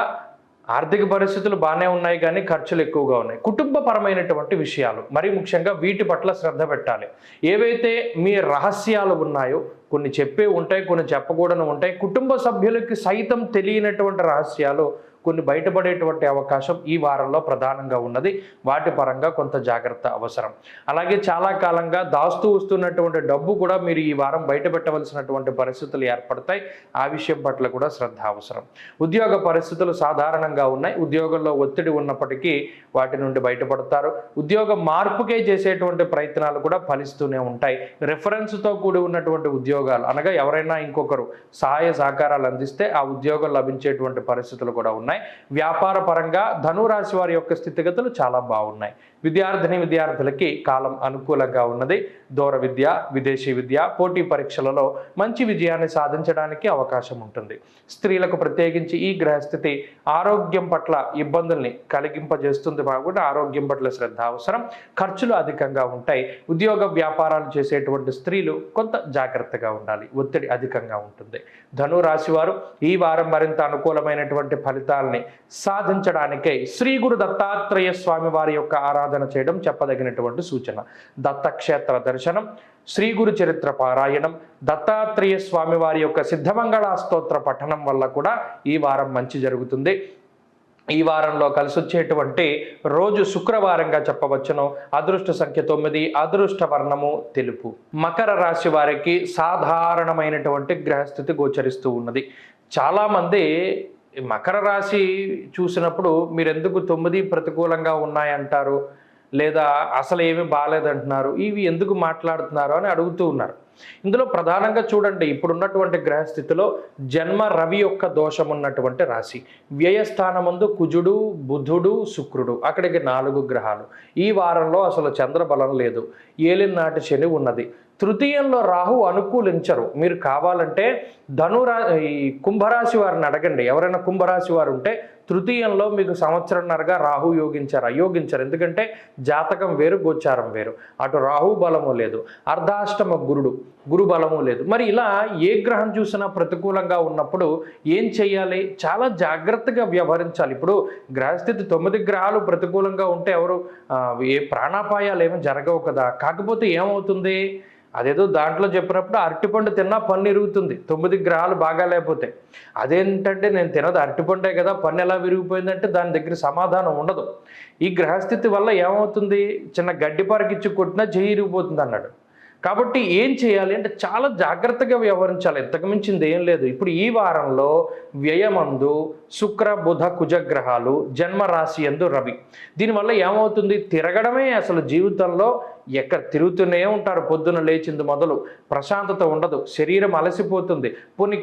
ఆర్థిక పరిస్థితులు బాగానే ఉన్నాయి కానీ ఖర్చులు ఎక్కువగా ఉన్నాయి. కుటుంబపరమైనటువంటి విషయాలు మరీ ముఖ్యంగా వీటి పట్ల శ్రద్ధ పెట్టాలి. ఏవైతే మీ రహస్యాలు ఉన్నాయో కొన్ని చెప్పే ఉంటాయి, కొన్ని చెప్పకూడని ఉంటాయి. కుటుంబ సభ్యులకి సైతం తెలియనటువంటి రహస్యాలు కొన్ని బయటపడేటువంటి అవకాశం ఈ వారంలో ప్రధానంగా ఉన్నది. వాటి పరంగా కొంత జాగ్రత్త అవసరం. అలాగే చాలా కాలంగా దాస్తూ వస్తున్నటువంటి డబ్బు కూడా మీరు ఈ వారం బయట పెట్టవలసినటువంటి పరిస్థితులు ఏర్పడతాయి. ఆ విషయం పట్ల కూడా శ్రద్ధ అవసరం. ఉద్యోగ పరిస్థితులు సాధారణంగా ఉన్నాయి. ఉద్యోగంలో ఒత్తిడి ఉన్నప్పటికీ వాటి నుండి బయటపడతారు. ఉద్యోగ మార్పుకే చేసేటువంటి ప్రయత్నాలు కూడా ఫలిస్తూనే ఉంటాయి. రిఫరెన్స్తో కూడి ఉన్నటువంటి ఉద్యోగాలు అనగా ఎవరైనా ఇంకొకరు సహాయ సహకారాలు అందిస్తే ఆ ఉద్యోగం లభించేటువంటి పరిస్థితులు కూడా ఉన్నాయి. వ్యాపార పరంగా ధనురాశి వారి యొక్క స్థితిగతులు చాలా బాగున్నాయి. విద్యార్థులకి కాలం అనుకూలంగా ఉన్నది. దూర విద్య, విదేశీ విద్య, పోటీ పరీక్షలలో మంచి విజయాన్ని సాధించడానికి అవకాశం ఉంటుంది. స్త్రీలకు ప్రత్యేకించి ఈ గ్రహస్థితి ఆరోగ్యం పట్ల ఇబ్బందుల్ని కలిగింపజేస్తుంది. కాబట్టి ఆరోగ్యం పట్ల శ్రద్ధ అవసరం. ఖర్చులు అధికంగా ఉంటాయి. ఉద్యోగ వ్యాపారాలు చేసేటువంటి స్త్రీలు కొంత జాగ్రత్తగా ఉండాలి, ఒత్తిడి అధికంగా ఉంటుంది. ధను రాశి వారు ఈ వారం మరింత అనుకూలమైనటువంటి ఫలితాలని సాధించడానికై శ్రీ గురు దత్తాత్రేయ స్వామి వారి యొక్క ఆరాధన చేయడం చెప్పదగినటువంటి సూచన. దత్తక్షేత్ర దర్శనం, శ్రీ గురు చరిత్ర పారాయణం, దత్తాత్రేయ స్వామి వారి యొక్క సిద్ధమంగళ స్తోత్ర పఠనం వల్ల కూడా ఈ వారం మంచి జరుగుతుంది. ఈ వారంలో కలిసి వచ్చేటువంటి రోజు శుక్రవారంగా చెప్పవచ్చును. అదృష్ట సంఖ్య 9, అదృష్ట వర్ణము తెలుపు. మకర రాశి వారికి సాధారణమైనటువంటి గ్రహస్థితి గోచరిస్తూ ఉన్నది. చాలామంది మకర రాశి చూసినప్పుడు మీరు ఎందుకు 9 ప్రతికూలంగా ఉన్నాయంటారు, లేదా అసలు ఏమీ బాగాలేదంటున్నారు, ఇవి ఎందుకు మాట్లాడుతున్నారు అని అడుగుతూ ఉన్నారు. ఇందులో ప్రధానంగా చూడండి, ఇప్పుడున్నటువంటి గ్రహస్థితిలో జన్మ రవి యొక్క దోషం ఉన్నటువంటి రాశి, వ్యయస్థానమందు కుజుడు, బుధుడు, శుక్రుడు, అక్కడికి 4 గ్రహాలు. ఈ వారంలో అసలు చంద్రబలం లేదు, ఏలినాటి శని ఉన్నది. తృతీయంలో రాహు అనుకూలించరు. మీరు కావాలంటే ఈ కుంభరాశి వారిని అడగండి. ఎవరైనా కుంభరాశి వారు ఉంటే తృతీయంలో మీకు సంవత్సరంన్నరగా రాహు అయోగించరు. ఎందుకంటే జాతకం వేరు, గోచారం వేరు. అటు రాహు బలము లేదు, అర్ధాష్టమ గురు బలము లేదు. మరి ఇలా ఏ గ్రహం చూసినా ప్రతికూలంగా ఉన్నప్పుడు ఏం చేయాలి? చాలా జాగ్రత్తగా వ్యవహరించాలి. ఇప్పుడు గ్రహస్థితి 9 గ్రహాలు ప్రతికూలంగా ఉంటే ఏ ప్రాణాపాయాలు ఏమీ జరగవు కదా. కాకపోతే ఏమవుతుంది, అదేదో దాంట్లో చెప్పినప్పుడు అరటిపండు తిన్నా పన్ను ఇరుగుతుంది 9 గ్రహాలు బాగా లేకపోతే. అదేంటంటే నేను తినదు అరటిపండే కదా, పన్ను ఎలా విరిగిపోయిందంటే దాని దగ్గర సమాధానం ఉండదు. ఈ గ్రహస్థితి వల్ల ఏమవుతుంది, చిన్న గడ్డి పరకిచ్చి కొట్టినా చెయ్యి ఇరిగిపోతుంది అన్నాడు. కాబట్టి ఏం చేయాలి అంటే చాలా జాగ్రత్తగా వ్యవహరించాలి, ఇంతకు మించింది ఏం లేదు. ఇప్పుడు ఈ వారంలో వ్యయమందు శుక్ర బుధ కుజగ్రహాలు, జన్మరాశి యందు రవి. దీనివల్ల ఏమవుతుంది, తిరగడమే అసలు జీవితంలో ఎక్కడ తిరుగుతూనే ఉంటారు. పొద్దున లేచింది మొదలు ప్రశాంతత ఉండదు, శరీరం అలసిపోతుంది. పోనీ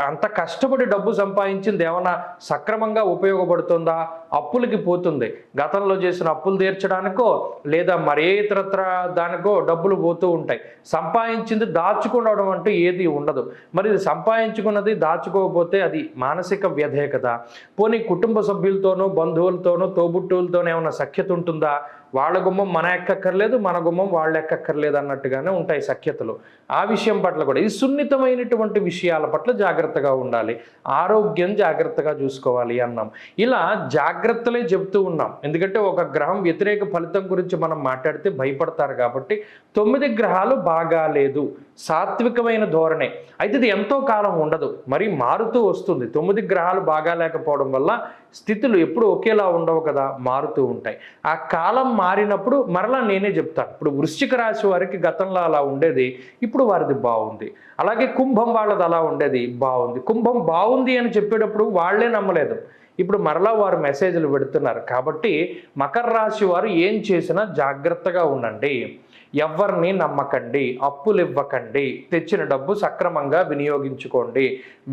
అంత కష్టపడి డబ్బు సంపాదించింది ఏమన్నా సక్రమంగా ఉపయోగపడుతుందా? అప్పులకి పోతుంది. గతంలో చేసిన అప్పులు తీర్చడానికో లేదా మరే ఇతరత్ర దానికో డబ్బులు పోతూ ఉంటాయి. సంపాదించింది దాచుకోవడం అంటూ ఏది ఉండదు. మరి ఇది సంపాదించుకున్నది దాచుకోకపోతే అది మానసిక వ్యధే కదా. పోనీ కుటుంబ సభ్యులతోనూ బంధువులతోనూ తోబుట్టువులతోనూ ఏమైనా సఖ్యత ఉంటుందా? వాళ్ళ గుమ్మం మన ఎక్కక్కర్లేదు, మన గుమ్మం వాళ్ళు ఎక్కక్కర్లేదు అన్నట్టుగానే ఉంటాయి సఖ్యతలు. ఆ విషయం పట్ల కూడా ఇది సున్నితమైనటువంటి విషయాల పట్ల జాగ్రత్తగా ఉండాలి. ఆరోగ్యం జాగ్రత్తగా చూసుకోవాలి అన్నాం. ఇలా జాగ్రత్తలే చెబుతూ ఉన్నాం. ఎందుకంటే ఒక గ్రహం వ్యతిరేక ఫలితం గురించి మనం మాట్లాడితే భయపడతారు కాబట్టి 9 గ్రహాలు బాగా లేదు, సాత్వికమైన ధోరణే. అయితే ఇది ఎంతో కాలం ఉండదు, మరి మారుతూ వస్తుంది. 9 గ్రహాలు బాగా లేకపోవడం వల్ల స్థితులు ఎప్పుడు ఒకేలా ఉండవు కదా, మారుతూ ఉంటాయి. ఆ కాలం మారినప్పుడు మరలా నేనే చెప్తాను. ఇప్పుడు వృశ్చిక రాశి వారికి గతంలో అలా ఉండేది, ఇప్పుడు వారిది బాగుంది. అలాగే కుంభం వాళ్ళది అలా ఉండేది, బాగుంది. కుంభం బాగుంది అని చెప్పేటప్పుడు వాళ్ళే నమ్మలేదు, ఇప్పుడు మరలా వారు మెసేజ్లు పెడుతున్నారు. కాబట్టి మకర రాశి వారు ఏం చేసినా జాగ్రత్తగా ఉండండి. ఎవరిని నమ్మకండి, అప్పులు ఇవ్వకండి, తెచ్చిన డబ్బు సక్రమంగా వినియోగించుకోండి,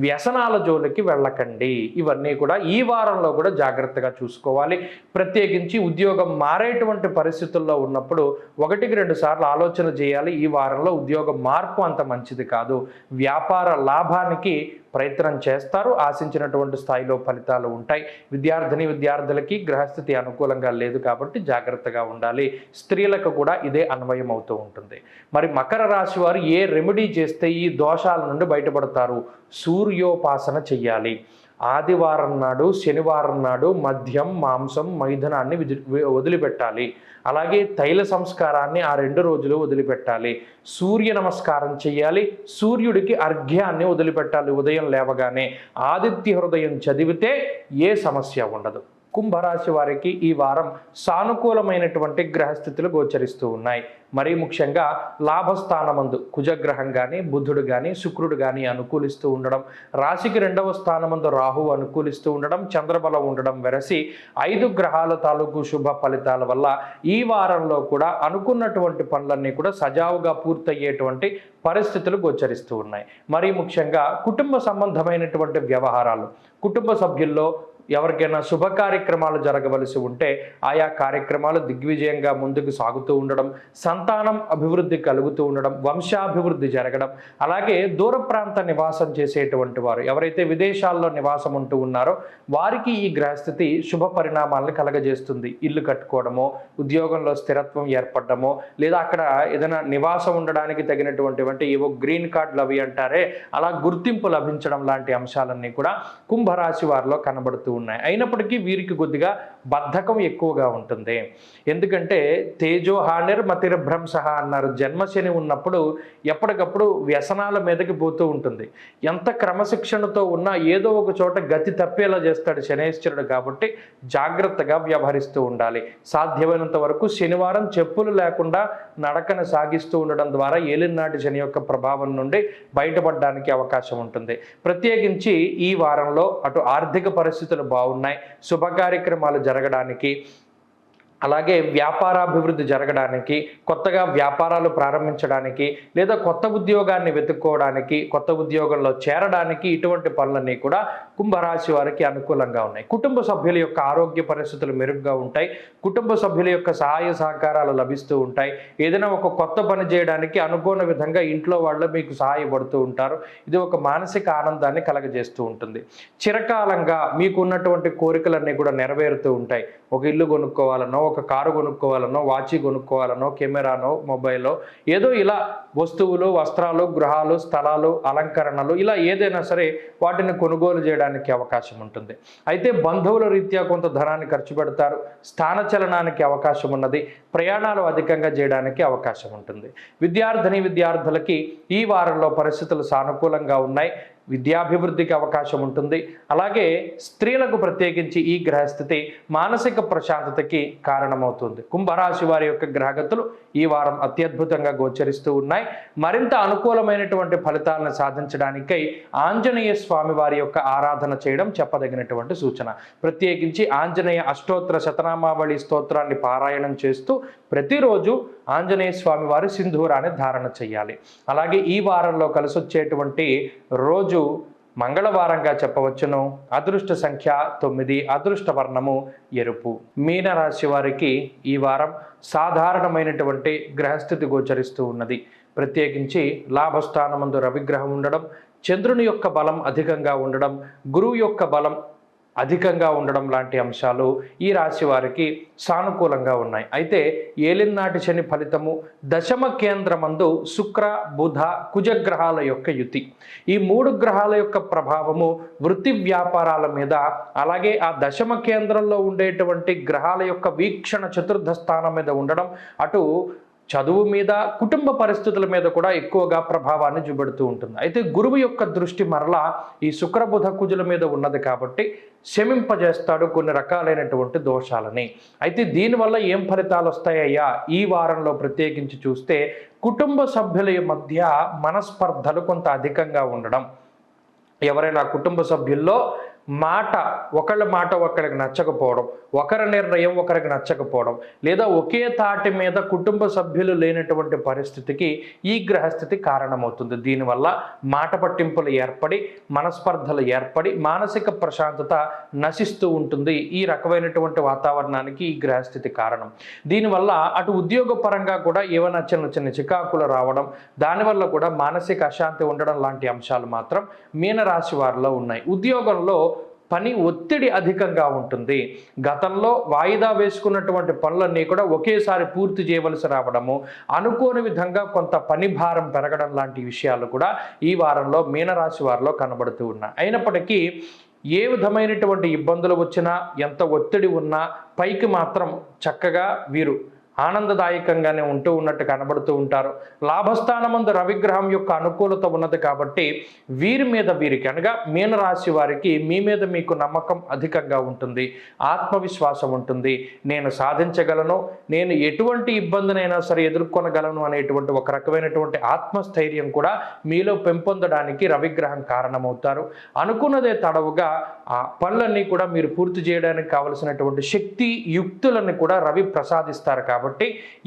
వ్యసనాల జోలికి వెళ్ళకండి. ఇవన్నీ కూడా ఈ వారంలో కూడా జాగ్రత్తగా చూసుకోవాలి. ప్రత్యేకించి ఉద్యోగం మారేటువంటి పరిస్థితుల్లో ఉన్నప్పుడు 1-2 సార్లు ఆలోచన చేయాలి. ఈ వారంలో ఉద్యోగ మార్పు అంత మంచిది కాదు. వ్యాపార లాభానికి ప్రయత్నం చేస్తారు, ఆశించినటువంటి స్థాయిలో ఫలితాలు ఉంటాయి. విద్యార్థులకి గ్రహస్థితి అనుకూలంగా లేదు కాబట్టి జాగ్రత్తగా ఉండాలి. స్త్రీలకు కూడా ఇదే అన్వయం అవుతూ ఉంటుంది. మరి మకర రాశి వారు ఏ రెమెడీ చేస్తే ఈ దోషాల నుండి బయటపడతారు? సూర్యోపాసన చెయ్యాలి. ఆదివారం నాడు, శనివారం నాడు మద్యం, మాంసం, మైథునాన్ని వదిలిపెట్టాలి. అలాగే తైల సంస్కారాన్ని ఆ 2 రోజులు వదిలిపెట్టాలి. సూర్య నమస్కారం చెయ్యాలి. సూర్యుడికి అర్ఘ్యాన్ని వదిలిపెట్టాలి. ఉదయం లేవగానే ఆదిత్య హృదయం చదివితే ఏ సమస్య ఉండదు. కుంభరాశి వారికి ఈ వారం సానుకూలమైనటువంటి గ్రహస్థితులు గోచరిస్తూ ఉన్నాయి. మరీ ముఖ్యంగా లాభస్థానమందు కుజగ్రహం కానీ, బుధుడు కానీ, శుక్రుడు కానీ అనుకూలిస్తూ ఉండడం, రాశికి 2వ స్థానమందు రాహు అనుకూలిస్తూ ఉండడం, చంద్రబలం ఉండడం వెరసి 5 గ్రహాల తాలూకు శుభ ఫలితాల వల్ల ఈ వారంలో కూడా అనుకున్నటువంటి పనులన్నీ కూడా సజావుగా పూర్తయ్యేటువంటి పరిస్థితులు గోచరిస్తూ ఉన్నాయి. మరీ ముఖ్యంగా కుటుంబ సంబంధమైనటువంటి వ్యవహారాలు, కుటుంబ సభ్యుల్లో ఎవరికైనా శుభ కార్యక్రమాలు జరగవలసి ఉంటే ఆయా కార్యక్రమాలు దిగ్విజయంగా ముందుకు సాగుతూ ఉండడం, సంతానం అభివృద్ధి కలుగుతూ ఉండడం, వంశాభివృద్ధి జరగడం, అలాగే దూర ప్రాంత నివాసం చేసేటువంటి వారు ఎవరైతే విదేశాల్లో నివాసం ఉంటూ ఉన్నారో వారికి ఈ గ్రహస్థితి శుభ పరిణామాలను కలగజేస్తుంది. ఇల్లు కట్టుకోవడమో, ఉద్యోగంలో స్థిరత్వం ఏర్పడడమో, లేదా అక్కడ ఏదైనా నివాసం ఉండడానికి తగినటువంటి ఏవో గ్రీన్ కార్డులు అవి అంటారే అలా గుర్తింపు లభించడం లాంటి అంశాలన్నీ కూడా కుంభరాశి వారిలో కనబడుతూ ఉన్నాయి. అయినప్పటికీ వీరికి కొద్దిగా బద్ధకం ఎక్కువగా ఉంటుంది. ఎందుకంటే తేజోహానిర్ మతిర్భ్రంశః అన్నారు. జన్మశని ఉన్నప్పుడు ఎప్పటికప్పుడు వ్యసనాల మీదకి పోతూ ఉంటుంది. ఎంత క్రమశిక్షణతో ఉన్నా ఏదో ఒక చోట గతి తప్పేలా చేస్తాడు శనేశ్వరుడు. కాబట్టి జాగ్రత్తగా వ్యవహరిస్తూ ఉండాలి. సాధ్యమైనంత వరకు శనివారం చెప్పులు లేకుండా నడకను సాగిస్తూ ఉండడం ద్వారా ఏలినాటి శని యొక్క ప్రభావం నుండి బయటపడడానికి అవకాశం ఉంటుంది. ప్రత్యేకించి ఈ వారంలో అటు ఆర్థిక పరిస్థితులు బాగున్నాయి, శుభ కార్యక్రమాలు జరగడానికి, అలాగే వ్యాపారాభివృద్ధి జరగడానికి, కొత్తగా వ్యాపారాలు ప్రారంభించడానికి, లేదా కొత్త ఉద్యోగాన్ని వెతుక్కోవడానికి, కొత్త ఉద్యోగంలో చేరడానికి ఇటువంటి పనులన్నీ కూడా కుంభరాశి వారికి అనుకూలంగా ఉన్నాయి. కుటుంబ సభ్యుల యొక్క ఆరోగ్య పరిస్థితులు మెరుగ్గా ఉంటాయి. కుటుంబ సభ్యుల యొక్క సహాయ సహకారాలు లభిస్తూ ఉంటాయి. ఏదైనా ఒక కొత్త పని చేయడానికి అనుకోని విధంగా ఇంట్లో వాళ్ళు మీకు సహాయపడుతూ ఉంటారు. ఇది ఒక మానసిక ఆనందాన్ని కలగజేస్తూ ఉంటుంది. చిరకాలంగా మీకు ఉన్నటువంటి కోరికలన్నీ కూడా నెరవేరుతూ ఉంటాయి. ఒక ఇల్లు కొనుక్కోవాలనో, ఒక కారు కొనుక్కోవాలనో, వాచి కొనుక్కోవాలనో, కెమెరానో, మొబైల్లో ఏదో ఇలా వస్తువులు, వస్త్రాలు, గృహాలు, స్థలాలు, అలంకరణలు ఇలా ఏదైనా సరే వాటిని కొనుగోలు చేయడానికి అవకాశం ఉంటుంది. అయితే బంధువుల రీత్యా కొంత ధనాన్ని ఖర్చు పెడతారు. స్థానచలనానికి అవకాశం ఉన్నది. ప్రయాణాలు అధికంగా చేయడానికి అవకాశం ఉంటుంది. విద్యార్థులకి ఈ వారంలో పరిస్థితులు సానుకూలంగా ఉన్నాయి. విద్యాభివృద్ధికి అవకాశం ఉంటుంది. అలాగే స్త్రీలకు ప్రత్యేకించి ఈ గ్రహస్థితి మానసిక ప్రశాంతతకి కారణమవుతుంది. కుంభరాశి వారి యొక్క గ్రహగతులు ఈ వారం అత్యద్భుతంగా గోచరిస్తూ ఉన్నాయి. మరింత అనుకూలమైనటువంటి ఫలితాలను సాధించడానికై ఆంజనేయ స్వామి వారి యొక్క ఆరాధన చేయడం చెప్పదగినటువంటి సూచన. ప్రత్యేకించి ఆంజనేయ అష్టోత్తర శతనామావళి స్తోత్రాన్ని పారాయణం చేస్తూ ప్రతిరోజు ఆంజనేయ స్వామి వారి సింధూరాన్ని ధారణ చేయాలి. అలాగే ఈ వారంలో కలిసి వచ్చేటువంటి రోజు మంగళవారంగా చెప్పవచ్చును. అదృష్ట సంఖ్య 9, అదృష్ట వర్ణము ఎరుపు. మీనరాశి వారికి ఈ వారం సాధారణమైనటువంటి గ్రహస్థితి గోచరిస్తూ ఉన్నది. ప్రత్యేకించి లాభస్థానమందు రవిగ్రహం ఉండడం, చంద్రుని యొక్క బలం అధికంగా ఉండడం, గురువు యొక్క బలం అధికంగా ఉండడం లాంటి అంశాలు ఈ రాశి వారికి సానుకూలంగా ఉన్నాయి. అయితే ఏలినాటి శని ఫలితము దశమ కేంద్రమందు శుక్ర, బుధ, కుజగ్రహాల యొక్క యుతి, ఈ 3 గ్రహాల యొక్క ప్రభావము వృత్తి వ్యాపారాల మీద, అలాగే ఆ దశమ కేంద్రంలో ఉండేటువంటి గ్రహాల యొక్క వీక్షణ చతుర్థ స్థానం మీద ఉండడం అటు చదువు మీద, కుటుంబ పరిస్థితుల మీద కూడా ఎక్కువగా ప్రభావాన్ని చూపెడుతూ ఉంటుంది. అయితే గురువు యొక్క దృష్టి మరలా ఈ శుక్ర, బుధ, కుజుల మీద ఉన్నది కాబట్టి శమింపజేస్తాడు కొన్ని రకాలైనటువంటి దోషాలని. అయితే దీనివల్ల ఏం ఫలితాలు వస్తాయ్యా ఈ వారంలో ప్రత్యేకించి చూస్తే, కుటుంబ సభ్యుల మధ్య మనస్పర్ధలు కొంత అధికంగా ఉండడం, ఎవరైనా కుటుంబ సభ్యుల్లో ఒకళ్ళ మాట ఒకరికి నచ్చకపోవడం, ఒకరి నిర్ణయం ఒకరికి నచ్చకపోవడం, లేదా ఒకే తాటి మీద కుటుంబ సభ్యులు లేనటువంటి పరిస్థితికి ఈ గ్రహస్థితి కారణమవుతుంది. దీనివల్ల మాట పట్టింపులు ఏర్పడి, మనస్పర్ధలు ఏర్పడి, మానసిక ప్రశాంతత నశిస్తూ ఉంటుంది. ఈ రకమైనటువంటి వాతావరణానికి ఈ గ్రహస్థితి కారణం. దీనివల్ల అటు ఉద్యోగ పరంగా కూడా ఏమైనా చిన్న చిన్న చికాకులు రావడం, దానివల్ల కూడా మానసిక అశాంతి ఉండడం లాంటి అంశాలు మాత్రం మీనరాశి వారిలో ఉన్నాయి. ఉద్యోగంలో పని ఒత్తిడి అధికంగా ఉంటుంది. గతంలో వాయిదా వేసుకున్నటువంటి పనులన్నీ కూడా ఒకేసారి పూర్తి చేయవలసి రావడము, అనుకోని విధంగా కొంత పని భారం పెరగడం లాంటి విషయాలు కూడా ఈ వారంలో మీనరాశి వారిలో కనబడుతూ ఉన్నాయి. అయినప్పటికీ ఏ విధమైనటువంటి ఇబ్బందులు వచ్చినా, ఎంత ఒత్తిడి ఉన్నా పైకి మాత్రం చక్కగా వీరు ఆనందదాయకంగానే ఉన్నట్టు కనబడుతూ ఉంటారు. లాభస్థానమందు రవిగ్రహం యొక్క అనుకూలత ఉన్నది కాబట్టి వీరికి అనగా మీనరాశి వారికి మీ మీద మీకు నమ్మకం అధికంగా ఉంటుంది, ఆత్మవిశ్వాసం ఉంటుంది. నేను సాధించగలను, నేను ఎటువంటి ఇబ్బందినైనా సరే ఎదుర్కొనగలను అనేటువంటి ఒక రకమైనటువంటి ఆత్మస్థైర్యం కూడా మీలో పెంపొందడానికి రవిగ్రహం కారణమవుతారు. అనుకున్నదే తడవుగా ఆ పనులన్నీ కూడా మీరు పూర్తి చేయడానికి కావలసినటువంటి శక్తి, యుక్తులను కూడా రవి ప్రసాదిస్తారు. కాబట్టి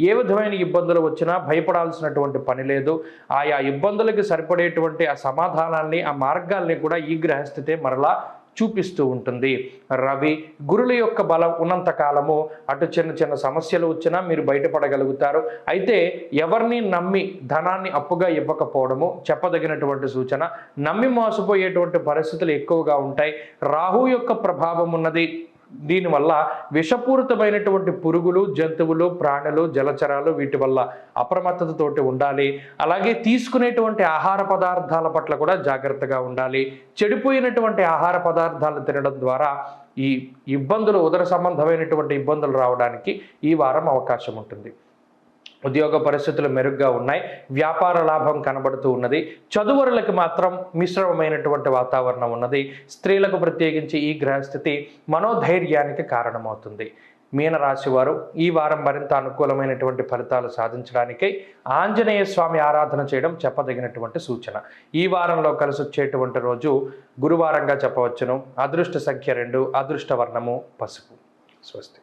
ఏ విధమైన ఇబ్బందులు వచ్చినా భయపడాల్సినటువంటి పని లేదు. ఆయా ఇబ్బందులకి సరిపడేటువంటి ఆ సమాధానాల్ని, ఆ మార్గాల్ని కూడా ఈ గ్రహస్థితే మరలా చూపిస్తూ ఉంటుంది. రవి గురుల యొక్క బలం ఉన్నంత కాలము అటు చిన్న చిన్న సమస్యలు వచ్చినా మీరు బయటపడగలుగుతారు. అయితే ఎవరిని నమ్మి ధనాన్ని అప్పుగా ఇవ్వకపోవడము చెప్పదగినటువంటి సూచన. నమ్మి మోసపోయేటువంటి పరిస్థితులు ఎక్కువగా ఉంటాయి. రాహు యొక్క ప్రభావం ఉన్నది. దీనివల్ల విషపూరితమైనటువంటి పురుగులు, జంతువులు, ప్రాణులు, జలచరాలు వీటి వల్ల అప్రమత్తతతోటి ఉండాలి. అలాగే తీసుకునేటువంటి ఆహార పదార్థాల పట్ల కూడా జాగ్రత్తగా ఉండాలి. చెడిపోయినటువంటి ఆహార పదార్థాలు తినడం ద్వారా ఈ ఇబ్బందులు, ఉదర సంబంధమైనటువంటి ఇబ్బందులు రావడానికి ఈ వారం అవకాశం ఉంటుంది. ఉద్యోగ పరిస్థితులు మెరుగ్గా ఉన్నాయి. వ్యాపార లాభం కనబడుతూ ఉన్నది. చదువురులకు మాత్రం మిశ్రమమైనటువంటి వాతావరణం ఉన్నది. స్త్రీలకు ప్రత్యేకించి ఈ గ్రహస్థితి మనోధైర్యానికి కారణమవుతుంది. మీనరాశి వారు ఈ వారం మరింత అనుకూలమైనటువంటి ఫలితాలు సాధించడానికై ఆంజనేయ స్వామి ఆరాధన చేయడం చెప్పదగినటువంటి సూచన. ఈ వారంలో కలిసి వచ్చేటువంటి రోజు గురువారంగా చెప్పవచ్చును. అదృష్ట సంఖ్య 2, అదృష్ట వర్ణము పసుపు. స్వస్తి.